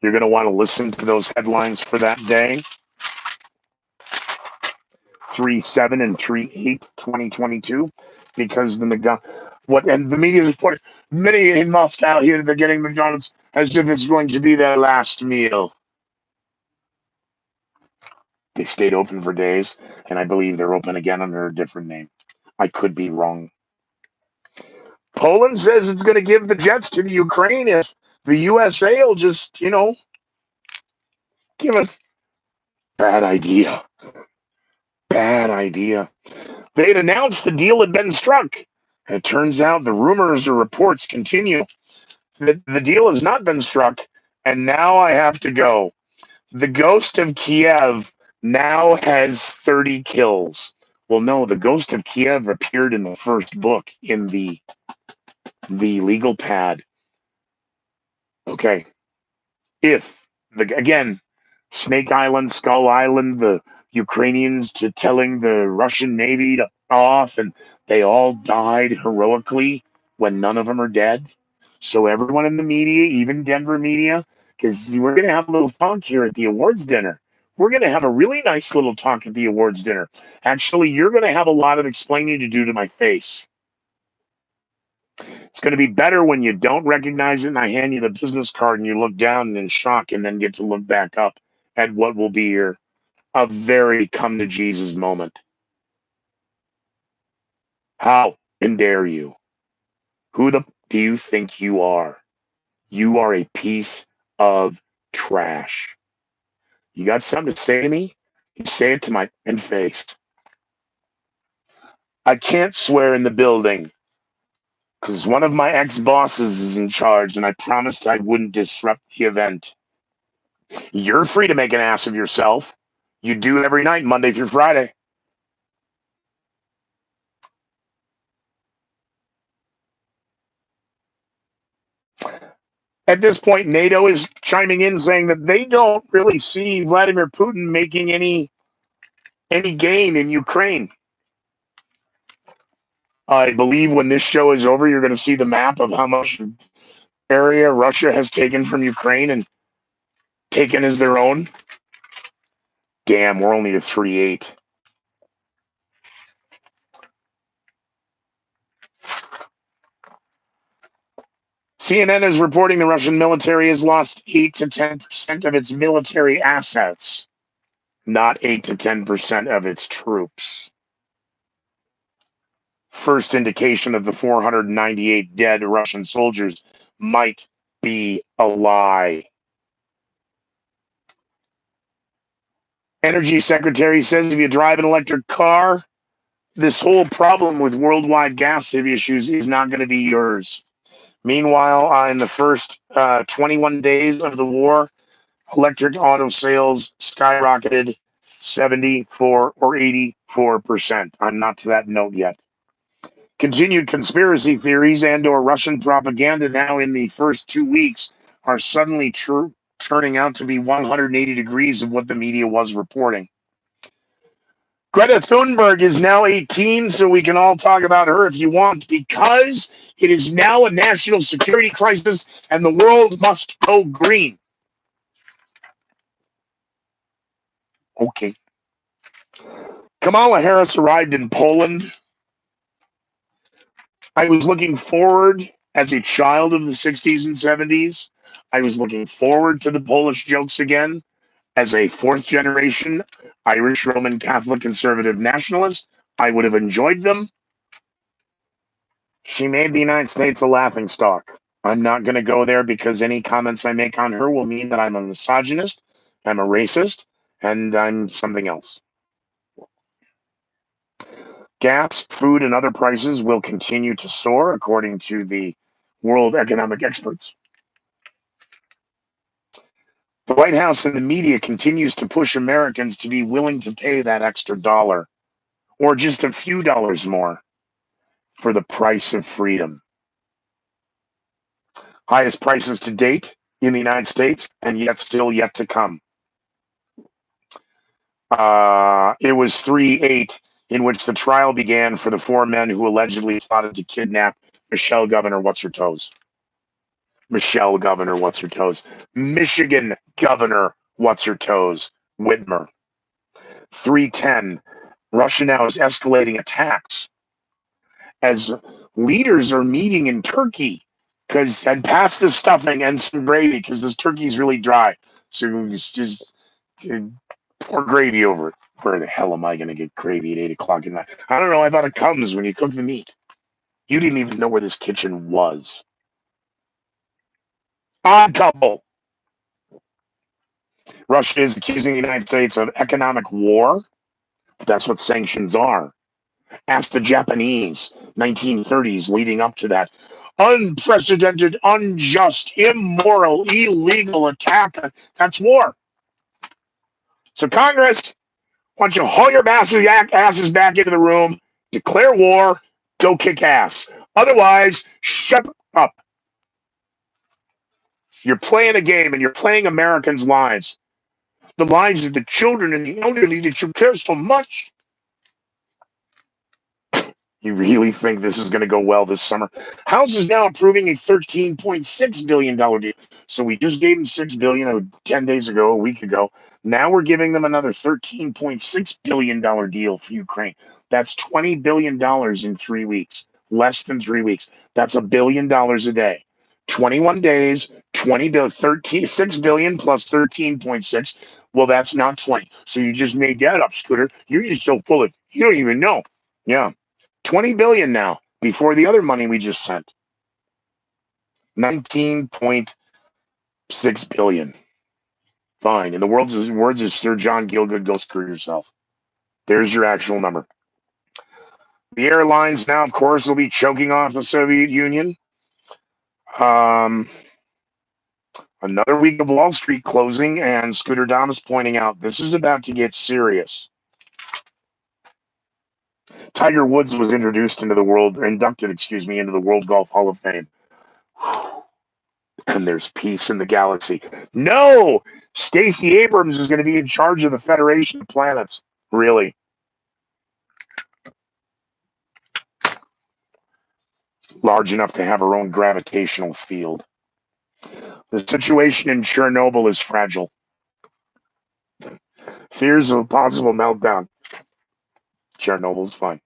You're going to want to listen to those headlines for that day. 3/7 and 3/8, 2022, because the McDonald's, what, and the media report, many in Moscow here, they're getting McDonald's as if it's going to be their last meal. They stayed open for days, and I believe they're open again under a different name. I could be wrong. Poland says it's going to give the jets to the Ukraine if the USA will just, give us. Bad idea. Bad idea. They had announced the deal had been struck. And it turns out the rumors or reports continue that the deal has not been struck, and now I have to go. The Ghost of Kiev now has 30 kills. Well, no, the Ghost of Kiev appeared in the first book in the legal pad. Okay, if again, Snake Island, Skull Island, the Ukrainians to telling the Russian Navy to off, and they all died heroically when none of them are dead. So everyone in the media, even Denver media, because we're going to have a little talk here at the awards dinner. We're going to have a really nice little talk at the awards dinner. Actually, you're going to have a lot of explaining to do to my face. It's going to be better when you don't recognize it and I hand you the business card and you look down in shock and then get to look back up at what will be a very come to Jesus moment. How dare you? Who the do you think you are? You are a piece of trash. You got something to say to me? You say it to my face. I can't swear in the building. because one of my ex-bosses is in charge, and I promised I wouldn't disrupt the event. You're free to make an ass of yourself. You do every night, Monday through Friday. At this point, NATO is chiming in saying that they don't really see Vladimir Putin making any gain in Ukraine. I believe when this show is over, you're going to see the map of how much area Russia has taken from Ukraine and taken as their own. Damn, we're only to 3-8. CNN is reporting the Russian military has lost 8 to 10% of its military assets, not 8 to 10% of its troops. First indication of the 498 dead Russian soldiers might be a lie. Energy Secretary says if you drive an electric car, this whole problem with worldwide gas issues is not going to be yours. Meanwhile, in the first 21 days of the war, electric auto sales skyrocketed 74 or 84%. I'm not to that note yet. Continued conspiracy theories and/or Russian propaganda now in the first 2 weeks are suddenly turning out to be 180 degrees of what the media was reporting. Greta Thunberg is now 18, so we can all talk about her if you want, because it is now a national security crisis and the world must go green. Okay. Kamala Harris arrived in Poland. I was looking forward as a child of the 60s and 70s. I was looking forward to the Polish jokes again. As a fourth generation Irish Roman Catholic conservative nationalist, I would have enjoyed them. She made the United States a laughingstock. I'm not going to go there because any comments I make on her will mean that I'm a misogynist, I'm a racist, and I'm something else. Gas, food, and other prices will continue to soar, according to the world economic experts. The White House and the media continues to push Americans to be willing to pay that extra dollar, or just a few dollars more, for the price of freedom. Highest prices to date in the United States, and yet still yet to come. It was 3-8 in which the trial began for the 4 men who allegedly plotted to kidnap Michelle Governor What's-Her-Toes. Michelle Governor What's-Her-Toes. Michigan Governor What's-Her-Toes. Whitmer. 3-10. Russia now is escalating attacks as leaders are meeting in Turkey and pass the stuffing and some gravy because this turkey is really dry. So just pour gravy over it. Where the hell am I going to get gravy at 8 o'clock at night? I don't know. I thought it comes when you cook the meat. You didn't even know where this kitchen was. Odd couple. Russia is accusing the United States of economic war. That's what sanctions are. Ask the Japanese, 1930s leading up to that. Unprecedented, unjust, immoral, illegal attack. That's war. So Congress, why don't you haul your asses back into the room, declare war, go kick ass. Otherwise, shut up. You're playing a game and you're playing Americans' lives. The lives of the children and the elderly that you care so much. You really think this is going to go well this summer? House is now approving a $13.6 billion deal. So we just gave them $6 billion 10 days ago, a week ago. Now we're giving them another $13.6 billion deal for Ukraine. That's $20 billion in 3 weeks, less than 3 weeks. That's $1 billion a day. 21 days, 6 billion plus 13.6. Well, that's not 20. So you just made that up, Scooter. You're just so full of, you don't even know. Yeah. 20 billion now before the other money we just sent. 19.6 billion. Fine. In the words of Sir John Gielgud, go screw yourself. There's your actual number. The airlines now, of course, will be choking off the Soviet Union. Um, Another week of Wall Street closing, and Scooter Thomas pointing out this is about to get serious. Tiger Woods was inducted, into the World Golf Hall of Fame. And there's peace in the galaxy. No, Stacey Abrams is going to be in charge of the Federation of Planets. Really? Large enough to have her own gravitational field. The situation in Chernobyl is fragile. Fears of a possible meltdown. Chernobyl's fine.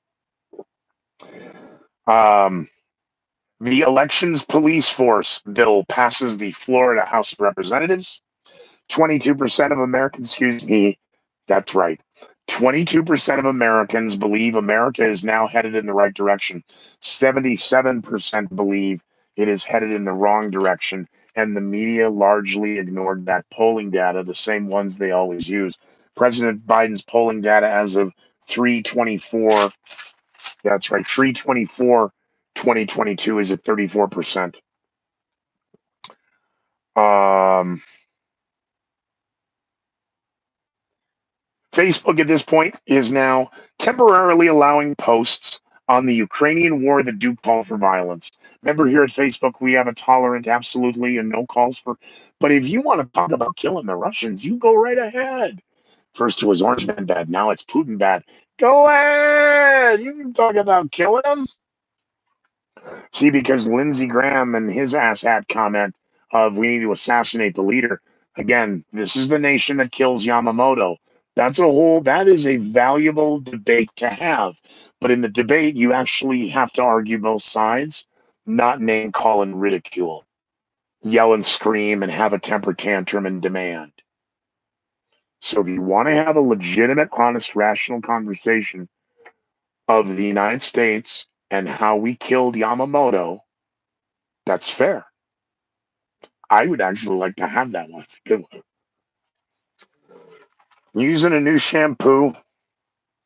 The Elections Police Force bill passes the Florida House of Representatives. 22% of Americans, that's right. 22% of Americans believe America is now headed in the right direction. 77% believe it is headed in the wrong direction. And the media largely ignored that polling data, the same ones they always use. President Biden's polling data as of 3/24, that's right, 3/24, 2022 is at 34%. Facebook at this point is now temporarily allowing posts on the Ukrainian war that do call for violence. Remember, here at Facebook, we have a tolerant, absolutely, and no calls for. But if you want to talk about killing the Russians, you go right ahead. First it was Orange Man bad, now it's Putin bad. Go ahead. You can talk about killing them. See, because Lindsey Graham and his asshat comment of we need to assassinate the leader. Again, this is the nation that kills Yamamoto. That is a valuable debate to have. But in the debate, you actually have to argue both sides, not name, call, and ridicule, yell and scream, and have a temper tantrum and demand. So if you want to have a legitimate, honest, rational conversation of the United States and how we killed Yamamoto, that's fair. I would actually like to have that one. It's a good one. Using a new shampoo,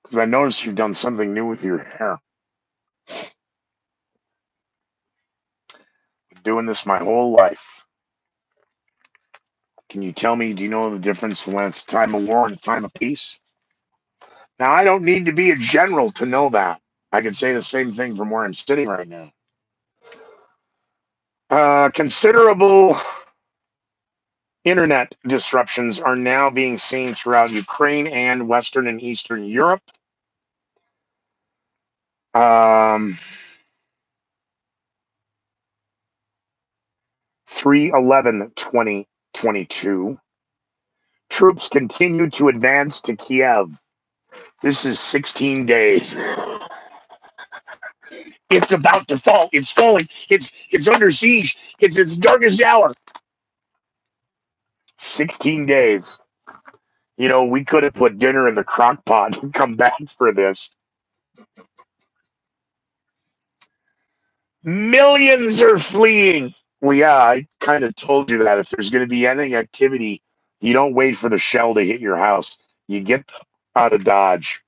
because I noticed you've done something new with your hair. Been doing this my whole life. Can you tell me, do you know the difference when it's a time of war and a time of peace? Now, I don't need to be a general to know that. I can say the same thing from where I'm sitting right now. Considerable internet disruptions are now being seen throughout Ukraine and Western and Eastern Europe. 3/11/2022. Troops continue to advance to Kiev. This is 16 days. It's about to fall. It's falling. It's under siege. It's its darkest hour. 16 days. You know, we could have put dinner in the crock pot and come back for this. Millions are fleeing. Well, yeah, I kind of told you that. If there's going to be any activity, you don't wait for the shell to hit your house. You get out of Dodge.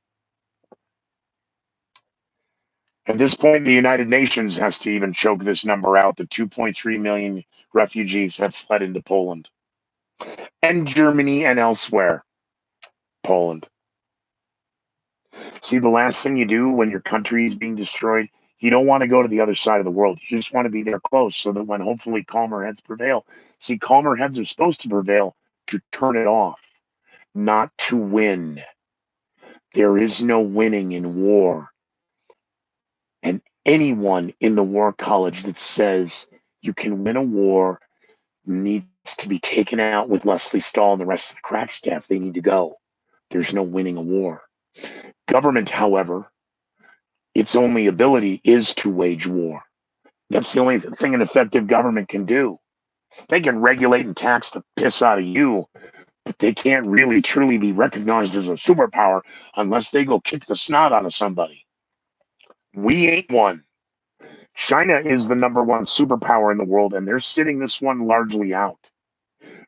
At this point, the United Nations has to even choke this number out. The 2.3 million refugees have fled into Poland and Germany and elsewhere. Poland. See, the last thing you do when your country is being destroyed, you don't want to go to the other side of the world. You just want to be there close so that when hopefully calmer heads prevail. See, calmer heads are supposed to prevail to turn it off, not to win. There is no winning in war. And anyone in the war college that says you can win a war needs to be taken out with Leslie Stahl and the rest of the crack staff. They need to go. There's no winning a war. Government, however, its only ability is to wage war. That's the only thing an effective government can do. They can regulate and tax the piss out of you, but they can't really truly be recognized as a superpower unless they go kick the snot out of somebody. We ain't one. China is the number one superpower in the world, and they're sitting this one largely out.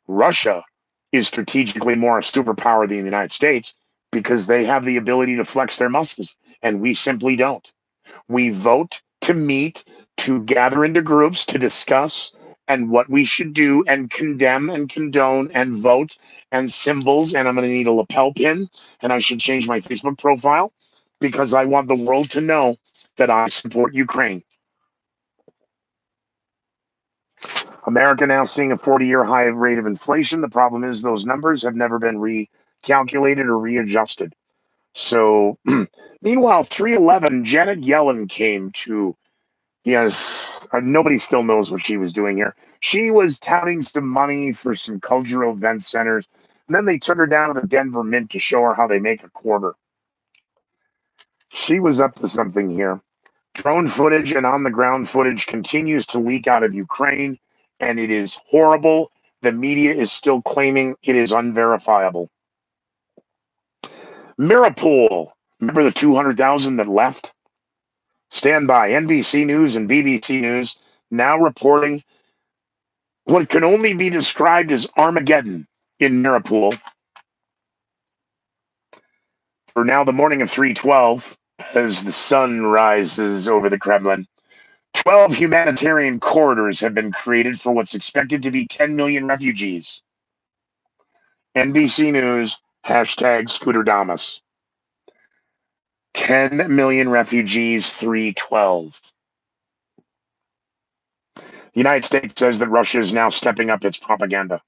Russia is strategically more a superpower than the United States because they have the ability to flex their muscles, and we simply don't. We vote to meet, to gather into groups to discuss and what we should do and condemn and condone and vote and symbols. And I'm going to need a lapel pin, and I should change my Facebook profile because I want the world to know that I support Ukraine. America now seeing a 40-year high rate of inflation. The problem is those numbers have never been recalculated or readjusted. So, meanwhile, 311, Janet Yellen came to, yes, nobody still knows what she was doing here. She was touting some money for some cultural event centers, and then they took her down to the Denver Mint to show her how they make a quarter. She was up to something here. Drone footage and on the ground footage continues to leak out of Ukraine, and it is horrible. The media is still claiming it is unverifiable. Mariupol, remember the 200,000 that left? Stand by. NBC News and BBC News now reporting what can only be described as Armageddon in Mariupol. For now, the morning of 3/12, as the sun rises over the Kremlin, 12 humanitarian corridors have been created for what's expected to be 10 million refugees. NBC News, hashtag Scooterdamus. 10 million refugees, 3/12. The United States says that Russia is now stepping up its propaganda.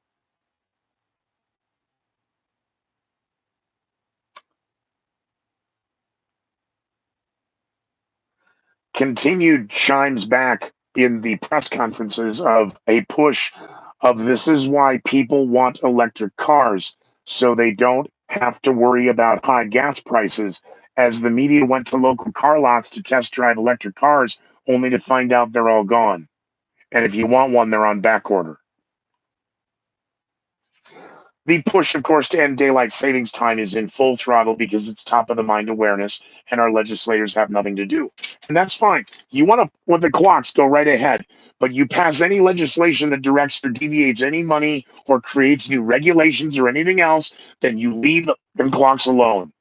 Continued chimes back in the press conferences of a push of this is why people want electric cars, so they don't have to worry about high gas prices, as the media went to local car lots to test drive electric cars only to find out they're all gone. And if you want one, they're on back order. The push, of course, to end daylight savings time is in full throttle because it's top of the mind awareness, and our legislators have nothing to do. And that's fine. You want to with the clocks, go right ahead. But you pass any legislation that directs or deviates any money or creates new regulations or anything else, then you leave the clocks alone.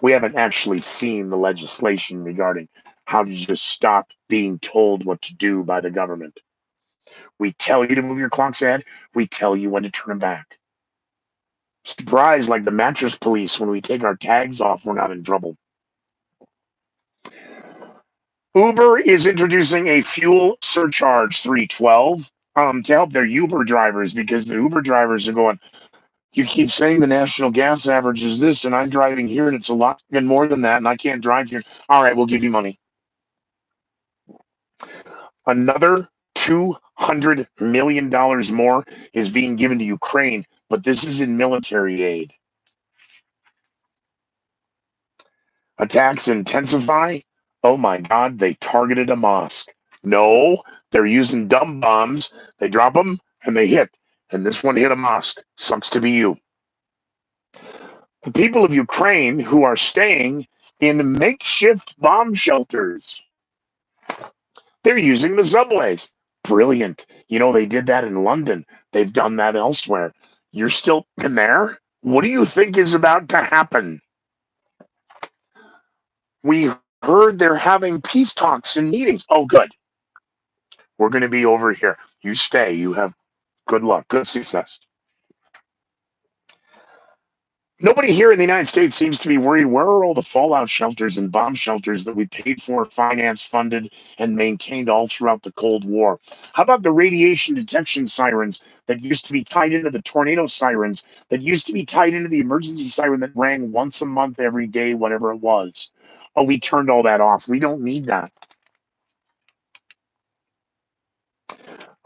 We haven't actually seen the legislation regarding how to just stop being told what to do by the government. We tell you to move your clocks ahead. We tell you when to turn them back. Surprised like the mattress police when we take our tags off, we're not in trouble. Uber is introducing a fuel surcharge 312 to help their Uber drivers because the Uber drivers are going, you keep saying the national gas average is this, and I'm driving here and it's a lot and more than that, and I can't drive here. All right, we'll give you money. Another $200 million more is being given to Ukraine, but this is in military aid. Attacks intensify. Oh my God, they targeted a mosque. No, they're using dumb bombs. They drop them and they hit. And this one hit a mosque. Sucks to be you. The people of Ukraine who are staying in makeshift bomb shelters, they're using the subways. Brilliant. You know, they did that in London. They've done that elsewhere. You're still in there? What do you think is about to happen? We heard they're having peace talks and meetings. Oh, good. We're going to be over here. You stay. You have good luck, good success. Nobody here in the United States seems to be worried. Where are all the fallout shelters and bomb shelters that we paid for, financed, funded, and maintained all throughout the Cold War? How about the radiation detection sirens that used to be tied into the tornado sirens, that used to be tied into the emergency siren that rang once a month every day, whatever it was? Oh, we turned all that off. We don't need that.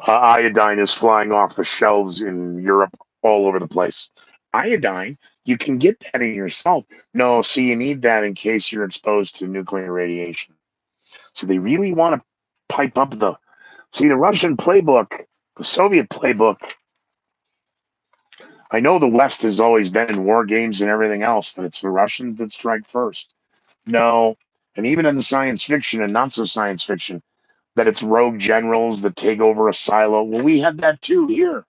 Iodine is flying off the shelves in Europe all over the place. Iodine, you can get that in yourself. No, see, you need that in case you're exposed to nuclear radiation. So they really want to pipe up the Russian playbook, the Soviet playbook. I know the West has always been in war games and everything else, that it's the Russians that strike first. No, and even in the science fiction and not so science fiction, that it's rogue generals that take over a silo. Well, we had that too here.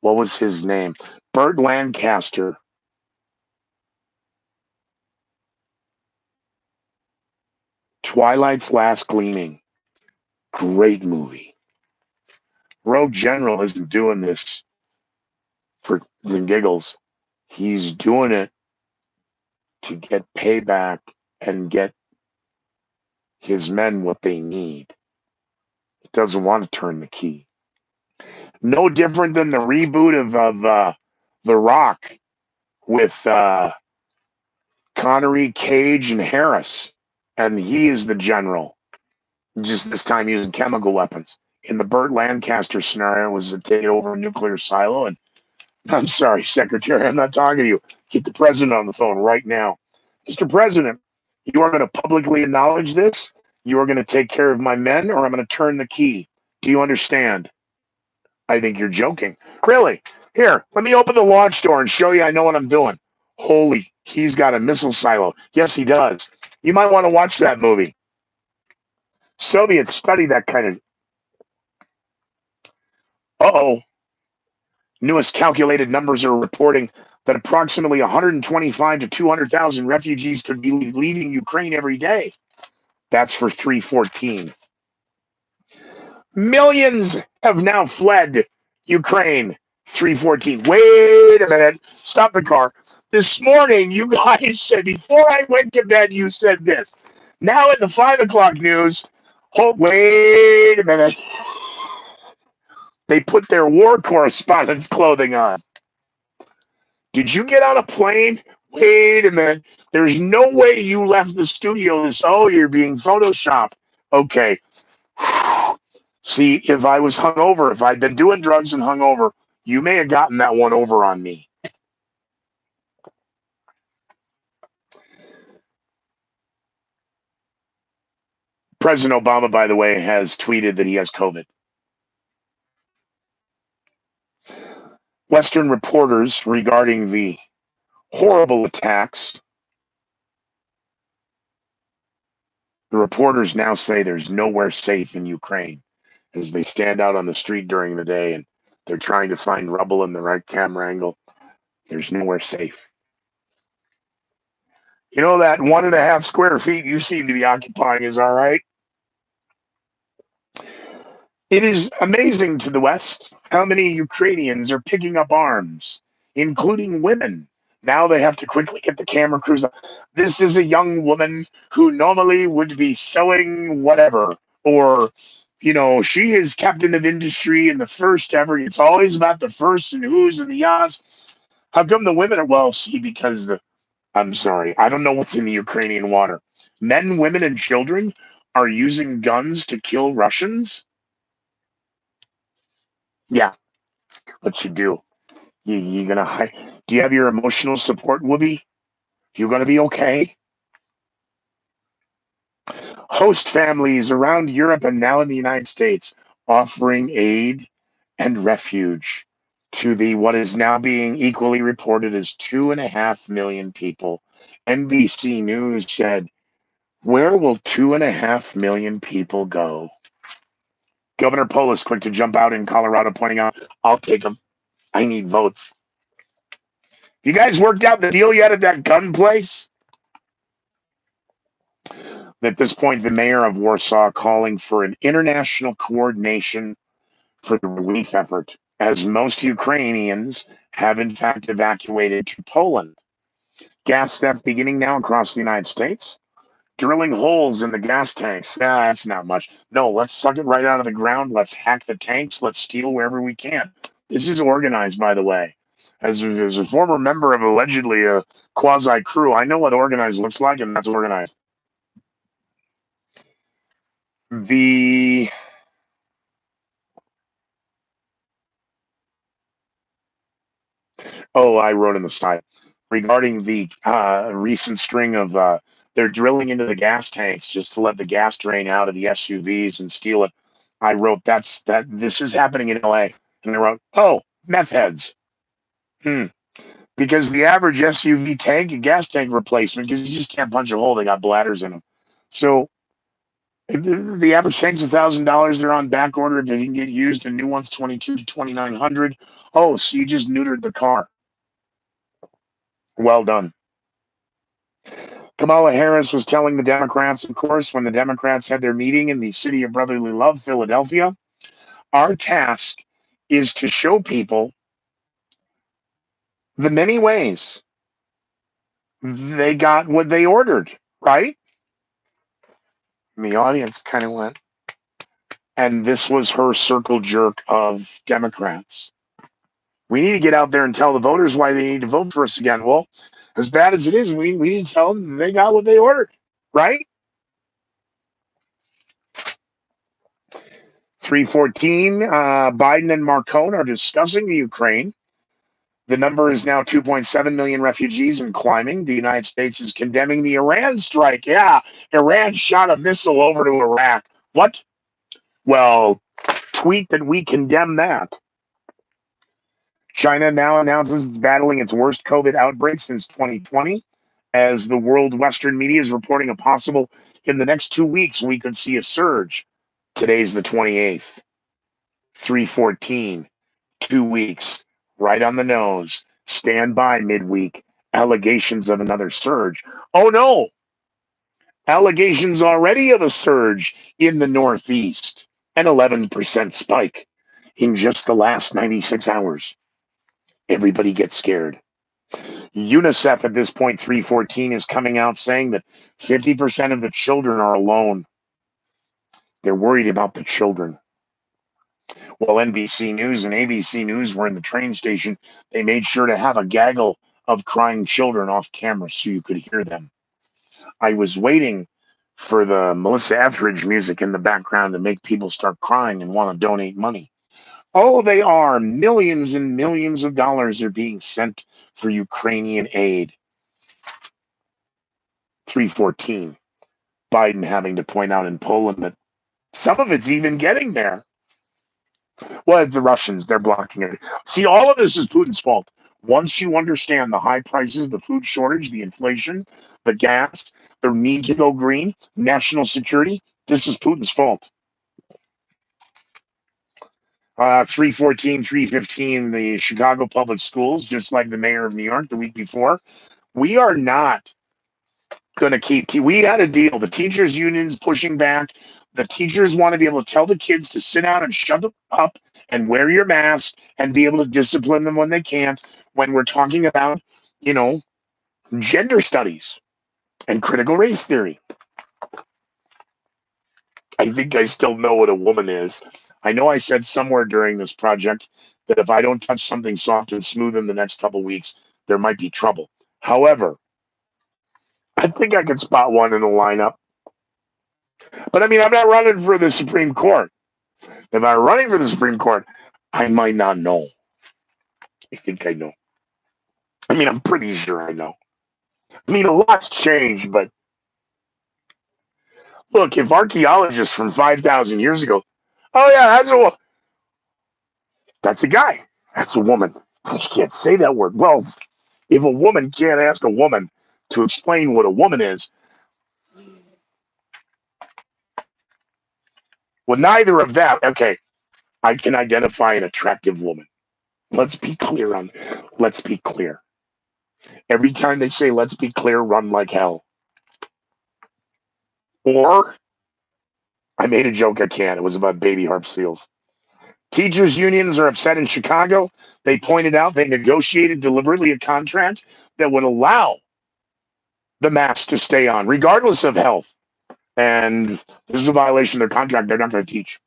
What was his name? Burt Lancaster. Twilight's Last Gleaming. Great movie. Rogue General isn't doing this for the giggles. He's doing it to get payback and get his men what they need. He doesn't want to turn the key. No different than the reboot of The Rock with Connery, Cage, and Harris. And he is the general, just this time using chemical weapons. In the Burt Lancaster scenario, it was to take over a nuclear silo. And I'm sorry, Secretary, I'm not talking to you. Get the president on the phone right now. Mr. President, you are going to publicly acknowledge this. You are going to take care of my men, or I'm going to turn the key. Do you understand? I think you're joking. Really? Here, let me open the launch door and show you I know what I'm doing. Holy, he's got a missile silo. Yes, he does. You might want to watch that movie. Soviets study that kind of. Uh-oh. Newest calculated numbers are reporting that approximately 125 to 200,000 refugees could be leaving Ukraine every day. That's for 314. Millions have now fled Ukraine. 314. Wait a minute. Stop the car. This morning, you guys said, before I went to bed, you said this. Now in the 5 o'clock news, oh, wait a minute. They put their war correspondent's clothing on. Did you get on a plane? Wait a minute. There's no way you left the studio this. Oh, you're being photoshopped. Okay. See, if I was hungover, if I'd been doing drugs and hungover, you may have gotten that one over on me. President Obama, by the way, has tweeted that he has COVID. Western reporters regarding the horrible attacks. The reporters now say there's nowhere safe in Ukraine as they stand out on the street during the day and they're trying to find rubble in the right camera angle. There's nowhere safe. You know, that 1.5 square feet you seem to be occupying is all right. It is amazing to the West how many Ukrainians are picking up arms, including women. Now they have to quickly get the camera crews up. This is a young woman who normally would be sewing whatever, or, you know, she is captain of industry and the first ever. It's always about the first and who's and the yas. How come the women are, well, see, because I'm sorry, I don't know what's in the Ukrainian water. Men, women, and children are using guns to kill Russians? Yeah, what you do. You gonna hide? Do you have your emotional support, Whoopi? You gonna be okay? Host families around Europe and now in the United States offering aid and refuge to the what is now being equally reported as 2.5 million people. NBC News said, "Where will 2.5 million people go?" Governor Polis quick to jump out in Colorado, pointing out, "I'll take them. I need votes." You guys worked out the deal yet at that gun place? At this point, the mayor of Warsaw calling for an international coordination for the relief effort, as most Ukrainians have in fact evacuated to Poland. Gas theft beginning now across the United States. Drilling holes in the gas tanks. That's not much. No, let's suck it right out of the ground. Let's hack the tanks. Let's steal wherever we can. This is organized, by the way. As a former member of allegedly a quasi crew, I know what organized looks like, and that's organized. The I wrote in the side regarding the recent string of they're drilling into the gas tanks just to let the gas drain out of the SUVs and steal it. I wrote that this is happening in LA, and I wrote, oh, meth heads. Because the average SUV tank and gas tank replacement, because you just can't punch a hole, they got bladders in them. So the average tank's $1,000. They're on back order. If they can get used, a new one's 22 to 2,900. Oh, so you just neutered the car. Well done. Kamala Harris was telling the Democrats, of course, when the Democrats had their meeting in the city of brotherly love, Philadelphia, our task is to show people the many ways they got what they ordered, right? And the audience kind of went, and this was her circle jerk of Democrats. We need to get out there and tell the voters why they need to vote for us again. Well, as bad as it is, we need to tell them they got what they ordered, right? 314, Biden and Marcone are discussing the Ukraine. The number is now 2.7 million refugees and climbing. The United States is condemning the Iran strike. Yeah, Iran shot a missile over to Iraq. What? Well, tweet that we condemn that. China now announces it's battling its worst COVID outbreak since 2020, as the world Western media is reporting a possible, in the next 2 weeks, we could see a surge. Today's the 28th, 314, 2 weeks, right on the nose. Stand by midweek. Allegations of another surge. Oh no! Allegations already of a surge in the Northeast. An 11% spike in just the last 96 hours. Everybody gets scared. UNICEF at this point, 314, is coming out saying that 50% of the children are alone. They're worried about the children. While NBC News and ABC News were in the train station, they made sure to have a gaggle of crying children off camera so you could hear them. I was waiting for the Melissa Etheridge music in the background to make people start crying and want to donate money. Oh, they are. Millions and millions of dollars are being sent for Ukrainian aid. 314. Biden having to point out in Poland that some of it's even getting there. Well, the Russians, they're blocking it. See, all of this is Putin's fault. Once you understand the high prices, the food shortage, the inflation, the gas, the need to go green, national security, this is Putin's fault. 314, 315, the Chicago public schools, just like the mayor of New York the week before. We are not going to keep. We had a deal. The teachers' unions pushing back. The teachers want to be able to tell the kids to sit down and shut up and wear your mask and be able to discipline them when they can't. When we're talking about, gender studies and critical race theory. I think I still know what a woman is. I know I said somewhere during this project that if I don't touch something soft and smooth in the next couple weeks, there might be trouble. However, I think I could spot one in the lineup. But I mean, I'm not running for the Supreme Court. If I'm running for the Supreme Court, I might not know. I think I know. I mean, I'm pretty sure I know. I mean, a lot's changed, but look, if archaeologists from 5,000 years ago, oh yeah, that's a guy. That's a woman. I can't say that word. Well, if a woman can't ask a woman to explain what a woman is, well, neither of that. Okay, I can identify an attractive woman. Let's be clear. Every time they say, let's be clear, run like hell. Or, I made a joke I can't. It was about baby harp seals. Teachers' unions are upset in Chicago. They pointed out they negotiated deliberately a contract that would allow the masks to stay on, regardless of health. And this is a violation of their contract. They're not going to teach.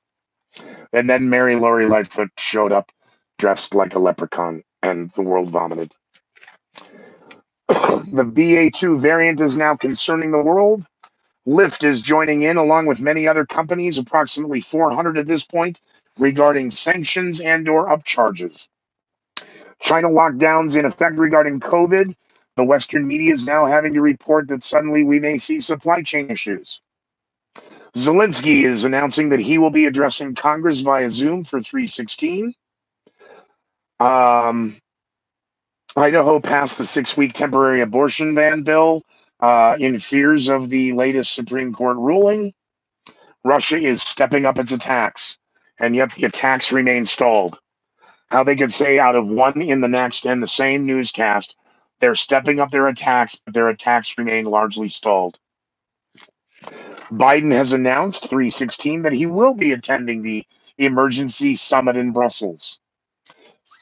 And then Mary Lori Lightfoot showed up dressed like a leprechaun, and the world vomited. The BA2 variant is now concerning the world. Lyft is joining in, along with many other companies, approximately 400 at this point, regarding sanctions and/or upcharges. China lockdowns in effect regarding COVID. The Western media is now having to report that suddenly we may see supply chain issues. Zelensky is announcing that he will be addressing Congress via Zoom for 316. Idaho passed the 6-week temporary abortion ban bill in fears of the latest Supreme Court ruling. Russia is stepping up its attacks, and yet the attacks remain stalled. How they could say out of one in the next and the same newscast They're stepping up their attacks, but their attacks remain largely stalled. Biden has announced 316 that he will be attending the emergency summit in Brussels.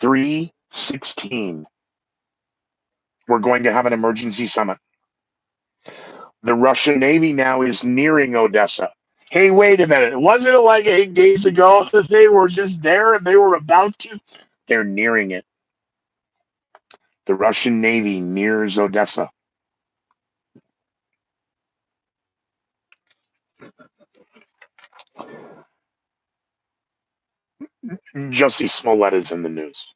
316. We're going to have an emergency summit. The Russian Navy now is nearing Odessa. Hey, wait a minute. Wasn't it like 8 days ago that they were just there and they were about to? They're nearing it. The Russian Navy nears Odessa. Jussie Smollett is in the news.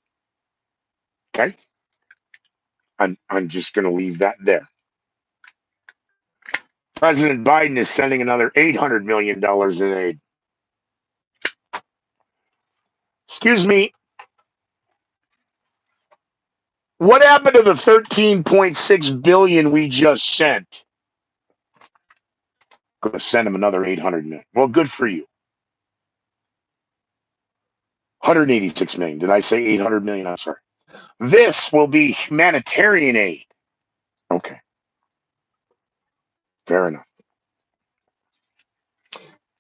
Okay? I'm just going to leave that there. President Biden is sending another $800 million in aid. Excuse me. What happened to the 13.6 billion we just sent? Going to send him another 800 million. Well, good for you. 186 million. Did I say 800 million? I'm sorry. This will be humanitarian aid. Okay. Fair enough.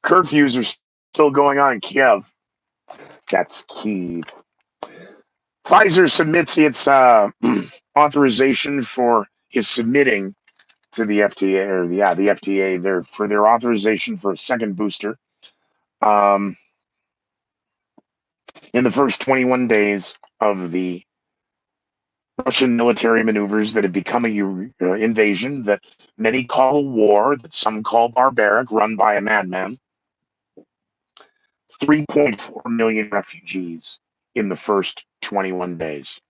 Curfews are still going on in Kiev. That's Kiev. Pfizer submits its authorization for is submitting to the FDA or the FDA for their authorization for a second booster. In the first 21 days of the Russian military maneuvers that have become a invasion that many call a war, that some call barbaric, run by a madman. 3.4 million refugees in the first 21 days.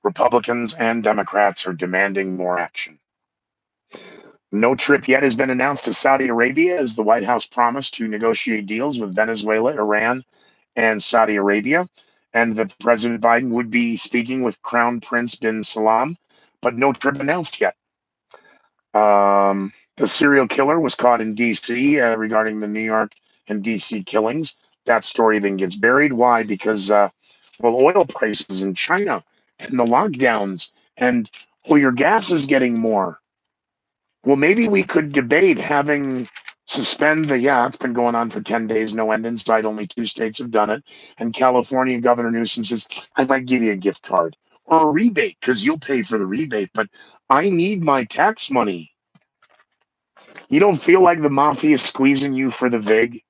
Republicans and Democrats are demanding more action. No trip yet has been announced to Saudi Arabia as the White House promised to negotiate deals with Venezuela, Iran, and Saudi Arabia, and that President Biden would be speaking with Crown Prince bin Salman, but no trip announced yet. The serial killer was caught in D.C. Regarding the New York and D.C. killings. That story then gets buried. Why? Because, oil prices in China and the lockdowns, and your gas is getting more. Well, maybe we could debate having it's been going on for 10 days, no end in sight. Only 2 states have done it. And California Governor Newsom says, I might give you a gift card or a rebate because you'll pay for the rebate, but I need my tax money. You don't feel like the mafia is squeezing you for the VIG?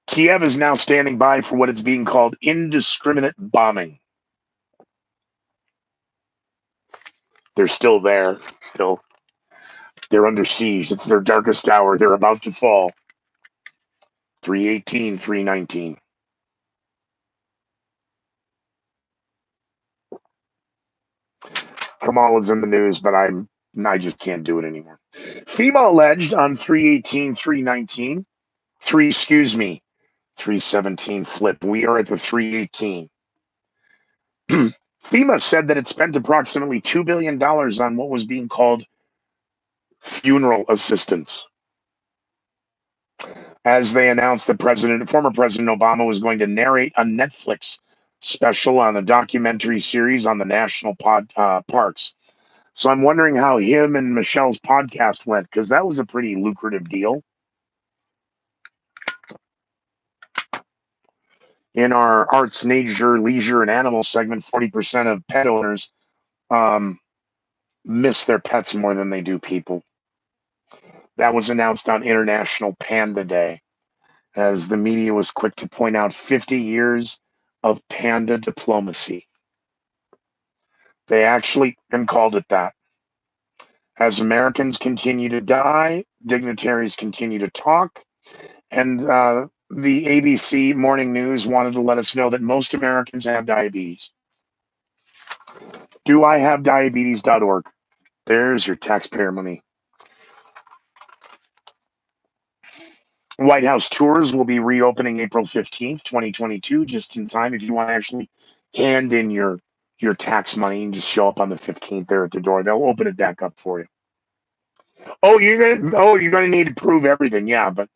Kiev is now standing by for what is being called indiscriminate bombing. They're still there. They're under siege. It's their darkest hour. They're about to fall. 318, 319. Kamala's in the news, but I just can't do it anymore. FEMA alleged on 318, 319. 317 flip. We are at the 318. FEMA said that it spent approximately $2 billion on what was being called funeral assistance, as they announced that former President Obama was going to narrate a Netflix special on a documentary series on the national parks. So I'm wondering how him and Michelle's podcast went, because that was a pretty lucrative deal. In our arts, nature, leisure, and animal segment, 40% of pet owners miss their pets more than they do people. That was announced on International Panda Day, as the media was quick to point out 50 years of panda diplomacy. They actually called it that. As Americans continue to die, dignitaries continue to talk, and the ABC Morning News wanted to let us know that most Americans have diabetes. Do I have diabetes.org? There's your taxpayer money. White House tours will be reopening April 15th, 2022, just in time if you want to actually hand in your tax money and just show up on the 15th there at the door. They'll open it back up for you. You're gonna need to prove everything, yeah, but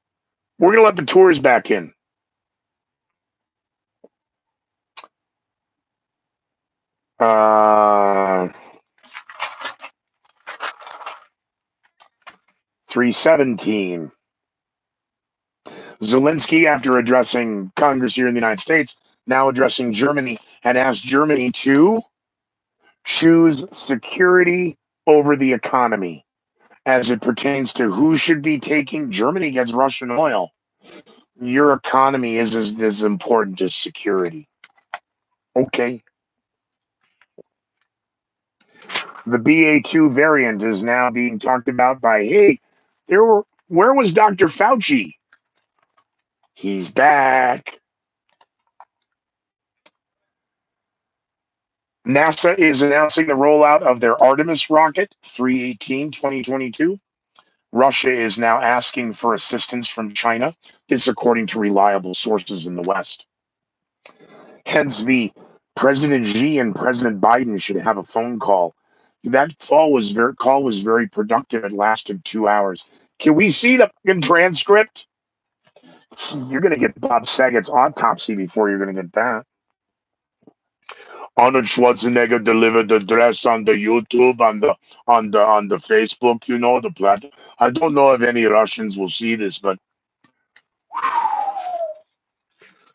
We're going to let the tours back in. Uh, 317. Zelensky, after addressing Congress here in the United States, now addressing Germany, and asked Germany to choose security over the economy as it pertains to who should be taking. Germany gets Russian oil. Your economy is as important as security. Okay. The BA2 variant is now being talked about by, hey, where was Dr. Fauci? He's back. NASA is announcing the rollout of their Artemis rocket 318 2022. Russia is now asking for assistance from China. This according to reliable sources in the West. Hence, the President Xi and President Biden should have a phone call. That call was very productive. It lasted 2 hours. Can we see the fucking transcript? You're gonna get Bob Saget's autopsy before you're gonna get that. Arnold Schwarzenegger delivered the dress on the YouTube, on the Facebook, the platform. I don't know if any Russians will see this, but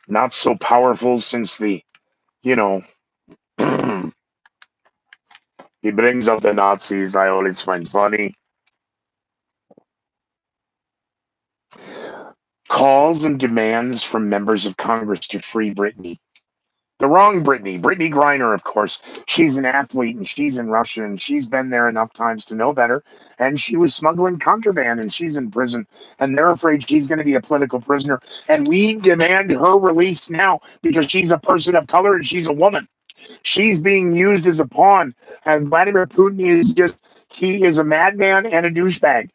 not so powerful since you know, he brings up the Nazis. I always find funny. Calls and demands from members of Congress to free Britney. The wrong Britney. Britney Griner, of course. She's an athlete and she's in Russia and she's been there enough times to know better. And she was smuggling contraband and she's in prison. And they're afraid she's going to be a political prisoner. And we demand her release now because she's a person of color and she's a woman. She's being used as a pawn. And Vladimir Putin he is a madman and a douchebag.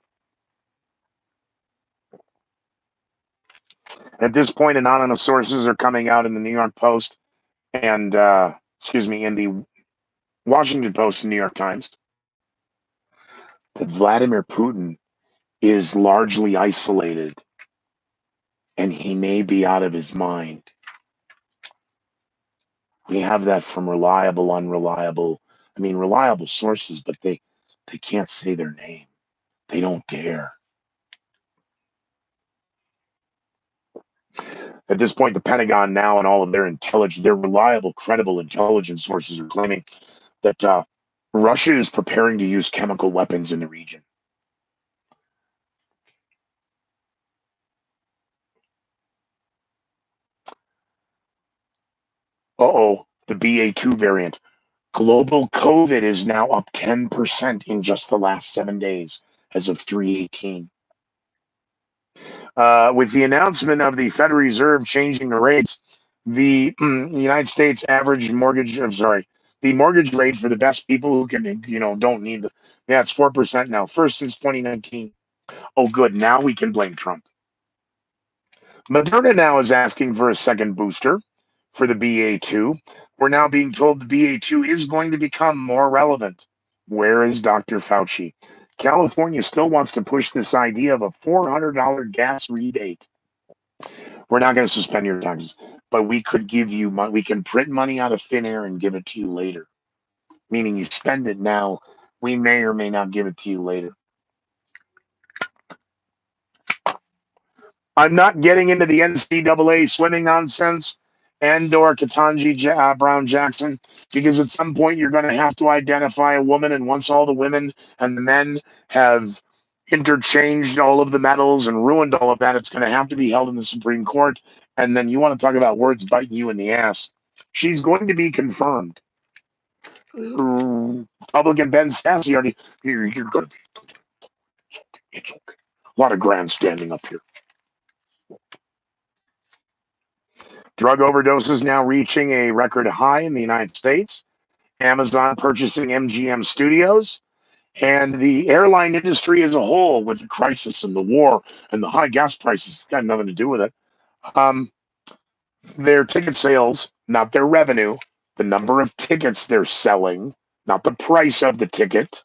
At this point, anonymous sources are coming out in the New York Post and, in the Washington Post and New York Times, that Vladimir Putin is largely isolated and he may be out of his mind. We have that from reliable sources, but they can't say their name. They don't dare. At this point, the Pentagon now and all of their reliable, credible intelligence sources are claiming that Russia is preparing to use chemical weapons in the region. The BA2 variant. Global COVID is now up 10% in just the last 7 days as of 318. With the announcement of the Federal Reserve changing the rates, the United States the mortgage rate for the best people who can, don't need it's 4% now, first since 2019. Oh, good. Now we can blame Trump. Moderna now is asking for a second booster for the BA2. We're now being told the BA2 is going to become more relevant. Where is Dr. Fauci? California still wants to push this idea of a $400 gas rebate. We're not going to suspend your taxes, but we could give you money. We can print money out of thin air and give it to you later. Meaning you spend it now. We may or may not give it to you later. I'm not getting into the NCAA swimming nonsense and or Ketanji Brown Jackson, because at some point you're going to have to identify a woman, and once all the women and the men have interchanged all of the medals and ruined all of that, it's going to have to be held in the Supreme Court. And then you want to talk about words biting you in the ass. She's going to be confirmed. Republican Ben Sasse already, you're going to be, it's okay. A lot of grandstanding up here. Drug overdoses now reaching a record high in the United States. Amazon purchasing MGM Studios, and the airline industry as a whole, with the crisis and the war and the high gas prices, got nothing to do with it. Their ticket sales, not their revenue, the number of tickets they're selling, not the price of the ticket,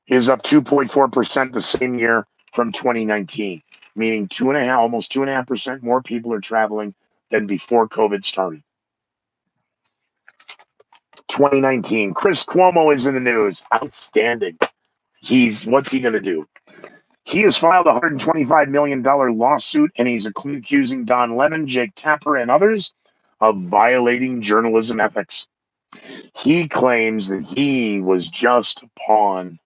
is up 2.4% the same year from 2019. meaning 2.5, almost 2.5% more people are traveling than before COVID started. 2019, Chris Cuomo is in the news. Outstanding. What's he going to do? He has filed a $125 million lawsuit, and he's accusing Don Lemon, Jake Tapper, and others of violating journalism ethics. He claims that he was just a pawn,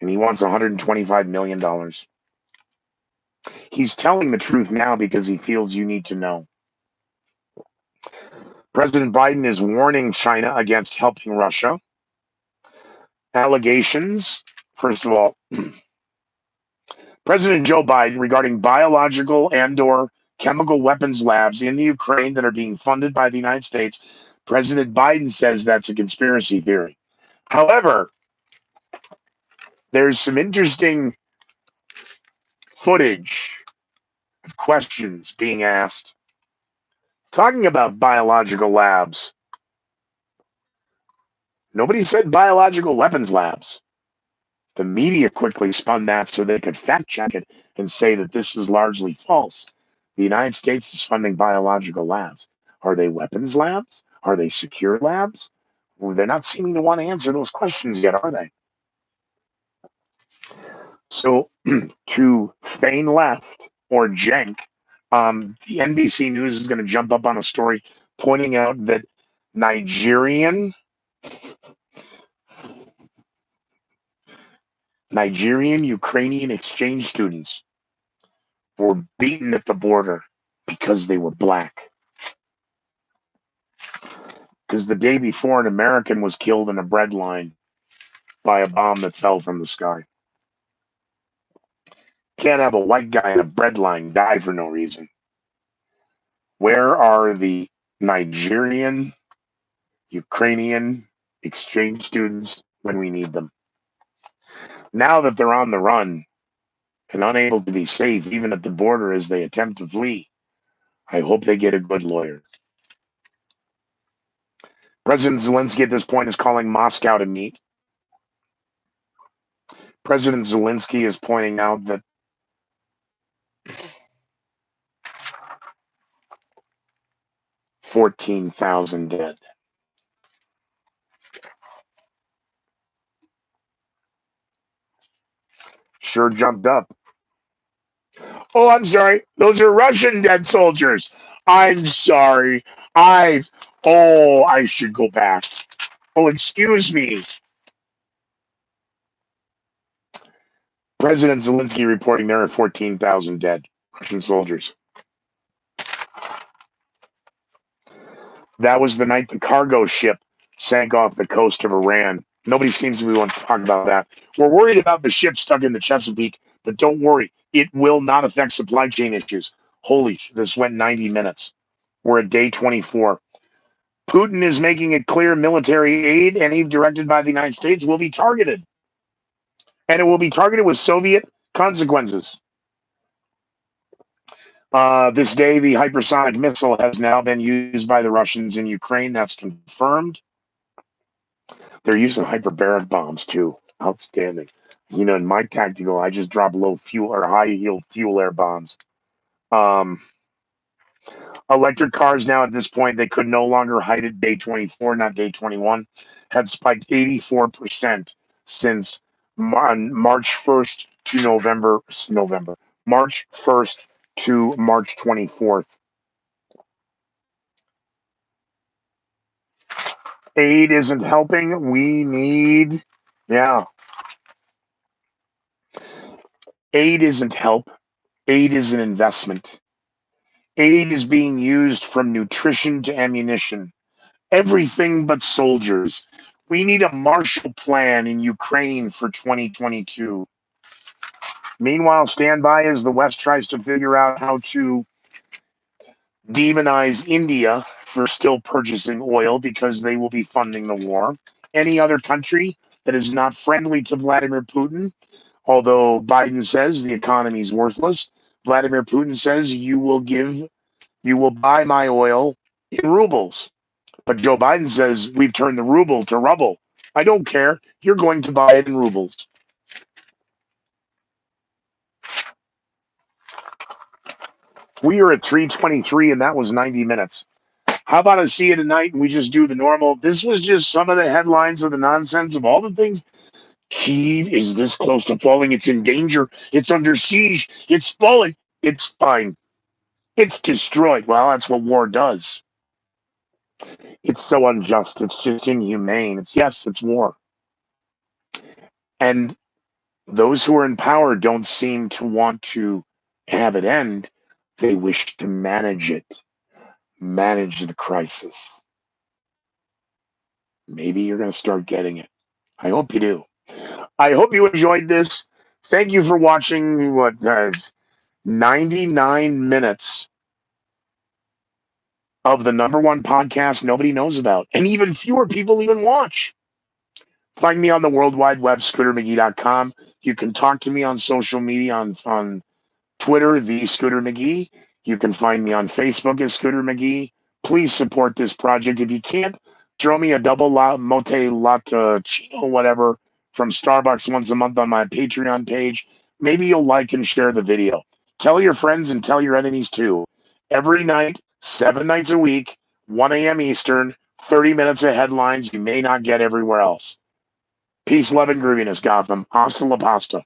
and he wants $125 million. He's telling the truth now because he feels you need to know. President Biden is warning China against helping Russia. Allegations, first of all, President Joe Biden regarding biological and/or chemical weapons labs in the Ukraine that are being funded by the United States. President Biden says that's a conspiracy theory. However, there's some interesting footage of questions being asked talking about biological labs. Nobody said biological weapons labs. The media quickly spun that so they could fact check it and say that this is largely false. The United States is funding biological labs. Are they weapons labs? Are they secure labs? Well, they're not seeming to want to answer those questions yet, are they? So to feign left or jank, the NBC News is going to jump up on a story pointing out that Nigerian Ukrainian exchange students were beaten at the border because they were black. Because the day before, an American was killed in a bread line by a bomb that fell from the sky. Can't have a white guy in a bread line die for no reason. Where are the Nigerian, Ukrainian exchange students when we need them? Now that they're on the run and unable to be safe, even at the border as they attempt to flee, I hope they get a good lawyer. President Zelensky at this point is calling Moscow to meet. President Zelensky is pointing out that 14,000 dead. Sure jumped up. Oh, I'm sorry. Those are Russian dead soldiers. I'm sorry. I should go back. Oh, excuse me. President Zelensky reporting there are 14,000 dead Russian soldiers. That was the night the cargo ship sank off the coast of Iran. Nobody seems to be wanting to talk about that. We're worried about the ship stuck in the Chesapeake, but don't worry. It will not affect supply chain issues. This went 90 minutes. We're at day 24. Putin is making it clear military aid, any directed by the United States, will be targeted. And it will be targeted with Soviet consequences. This day, the hypersonic missile has now been used by the Russians in Ukraine. That's confirmed. They're using hyperbaric bombs, too. Outstanding. In my tactical, I just drop low fuel or high yield fuel air bombs. Electric cars now at this point, they could no longer hide at day 24, not day 21, had spiked 84% since March 1st to March 1st to March 24th. Aid isn't helping. Aid isn't help. Aid is an investment. Aid is being used from nutrition to ammunition. Everything but soldiers. We need a Marshall Plan in Ukraine for 2022. Meanwhile, stand by as the West tries to figure out how to demonize India for still purchasing oil because they will be funding the war. Any other country that is not friendly to Vladimir Putin, although Biden says the economy is worthless, Vladimir Putin says you will buy my oil in rubles. But Joe Biden says we've turned the ruble to rubble. I don't care. You're going to buy it in rubles. We are at 3:23, and that was 90 minutes. How about I see you tonight and we just do the normal? This was just some of the headlines of the nonsense of all the things. Kyiv is this close to falling. It's in danger. It's under siege. It's falling. It's fine. It's destroyed. Well, that's what war does. It's so unjust. It's just inhumane. It's war. And those who are in power don't seem to want to have it end. They wish to manage it, manage the crisis. Maybe you're going to start getting it. I hope you do. I hope you enjoyed this. Thank you for watching 99 minutes of the #1 podcast nobody knows about, and even fewer people even watch. Find me on the World Wide Web, ScooterMcGee.com. You can talk to me on social media on Twitter, the Scooter McGee. You can find me on Facebook as Scooter McGee. Please support this project. If you can't, throw me a double mote latte chino, whatever, from Starbucks once a month on my Patreon page. Maybe you'll like and share the video. Tell your friends and tell your enemies too. Every night, 7 nights a week, 1 a.m. Eastern, 30 minutes of headlines you may not get everywhere else. Peace, love, and grooviness, Gotham. Hasta la pasta.